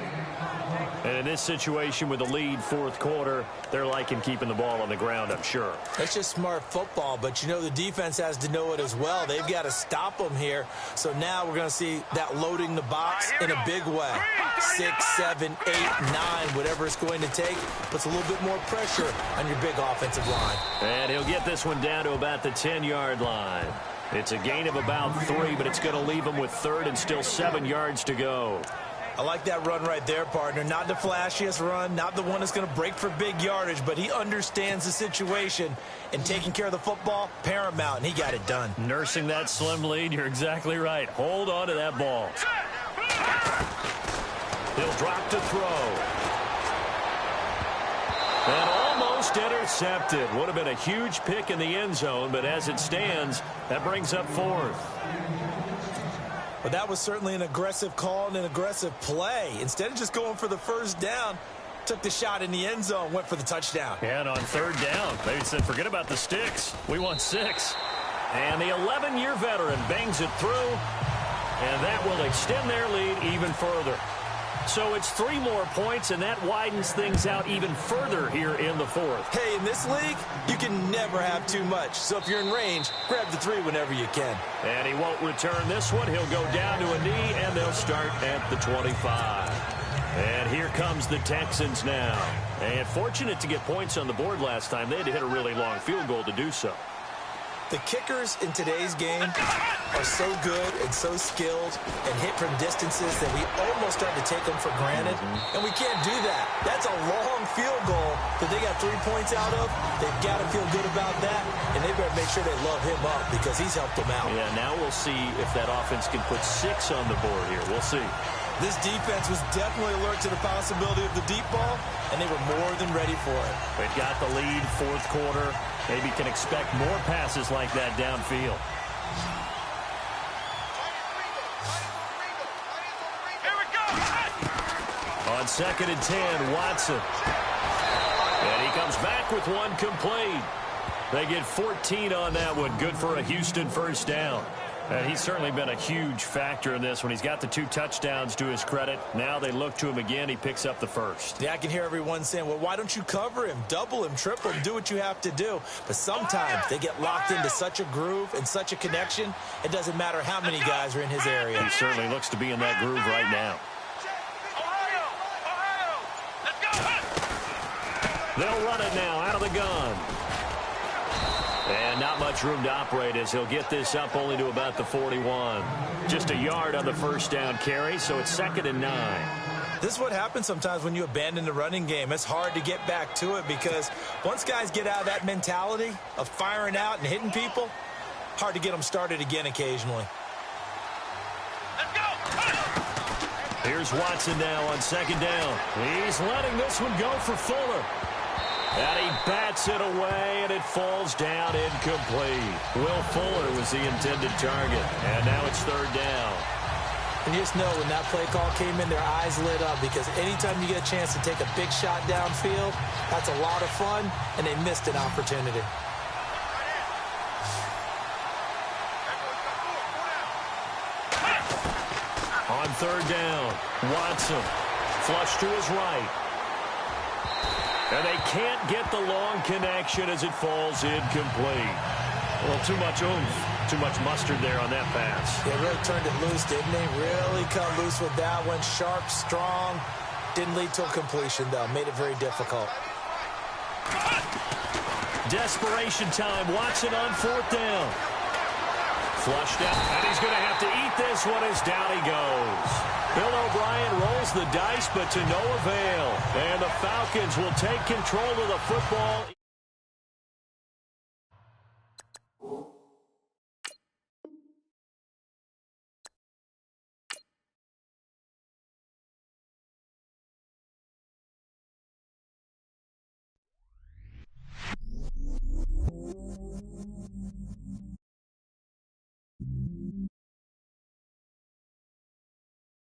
And in this situation with the lead 4th quarter, they're liking keeping the ball on the ground, I'm sure. That's just smart football, but you know the defense has to know it as well. They've got to stop them here. So now we're going to see that loading the box in a big way. 6, 7, 8, 9, whatever it's going to take, puts a little bit more pressure on your big offensive line. And he'll get this one down to about the 10-yard line. It's a gain of about 3, but it's going to leave him with 3rd and still 7 yards to go. I like that run right there, partner. Not the flashiest run, not the one that's going to break for big yardage, but he understands the situation, and taking care of the football, paramount, and he got it done. Nursing that slim lead, you're exactly right. Hold on to that ball. He'll drop to throw. And almost intercepted. Would have been a huge pick in the end zone, but as it stands, that brings up 4th. Well, that was certainly an aggressive call and an aggressive play. Instead of just going for the first down, took the shot in the end zone, went for the touchdown. And on 3rd down, they said, forget about the sticks. We want 6. And the 11-year veteran bangs it through, and that will extend their lead even further. So it's 3 more points, and that widens things out even further here in the 4th. Hey, in this league, you can never have too much. So if you're in range, grab the 3 whenever you can. And he won't return this one. He'll go down to a knee, and they'll start at the 25. And here comes the Texans now. And fortunate to get points on the board last time. They had to hit a really long field goal to do so. The kickers in today's game are so good and so skilled and hit from distances that we almost start to take them for granted, and we can't do that. That's a long field goal that they got 3 points out of. They've got to feel good about that, and they better make sure they love him up because he's helped them out. Yeah, now we'll see if that offense can put 6 on the board here. We'll see. This defense was definitely alert to the possibility of the deep ball, and they were more than ready for it. They've got the lead, 4th quarter. Maybe can expect more passes like that downfield. Here we go. On 2nd and 10, Watson. And he comes back with one complete. They get 14 on that one. Good for a Houston first down. And he's certainly been a huge factor in this when he's got the 2 touchdowns to his credit. Now they look to him again. He picks up the first. Yeah, I can hear everyone saying, well, why don't you cover him, double him, triple him, do what you have to do. But sometimes they get locked into such a groove and such a connection, it doesn't matter how many guys are in his area. He certainly looks to be in that groove right now. Ohio, let's go. They'll run it now out of the gun. And not much room to operate as he'll get this up only to about the 41. Just a yard on the first down carry, so it's 2nd and 9. This is what happens sometimes when you abandon the running game. It's hard to get back to it because once guys get out of that mentality of firing out and hitting people, hard to get them started again occasionally. Let's go. Here's Watson now on 2nd down. He's letting this one go for Fuller. And he bats it away, and it falls down incomplete. Will Fuller was the intended target. And now it's 3rd down. And you just know when that play call came in, their eyes lit up because anytime you get a chance to take a big shot downfield, that's a lot of fun, and they missed an opportunity. On 3rd down, Watson flush to his right. And they can't get the long connection as it falls incomplete. Well, too much oomph, too much mustard there on that pass. They really turned it loose, didn't they? Really cut loose with that one. Sharp, strong. Didn't lead to a completion, though. Made it very difficult. Desperation time. Watson on 4th down. Flushed out, and he's going to have to eat this one as down he goes. Bill O'Brien rolls the dice, but to no avail. And the Falcons will take control of the football.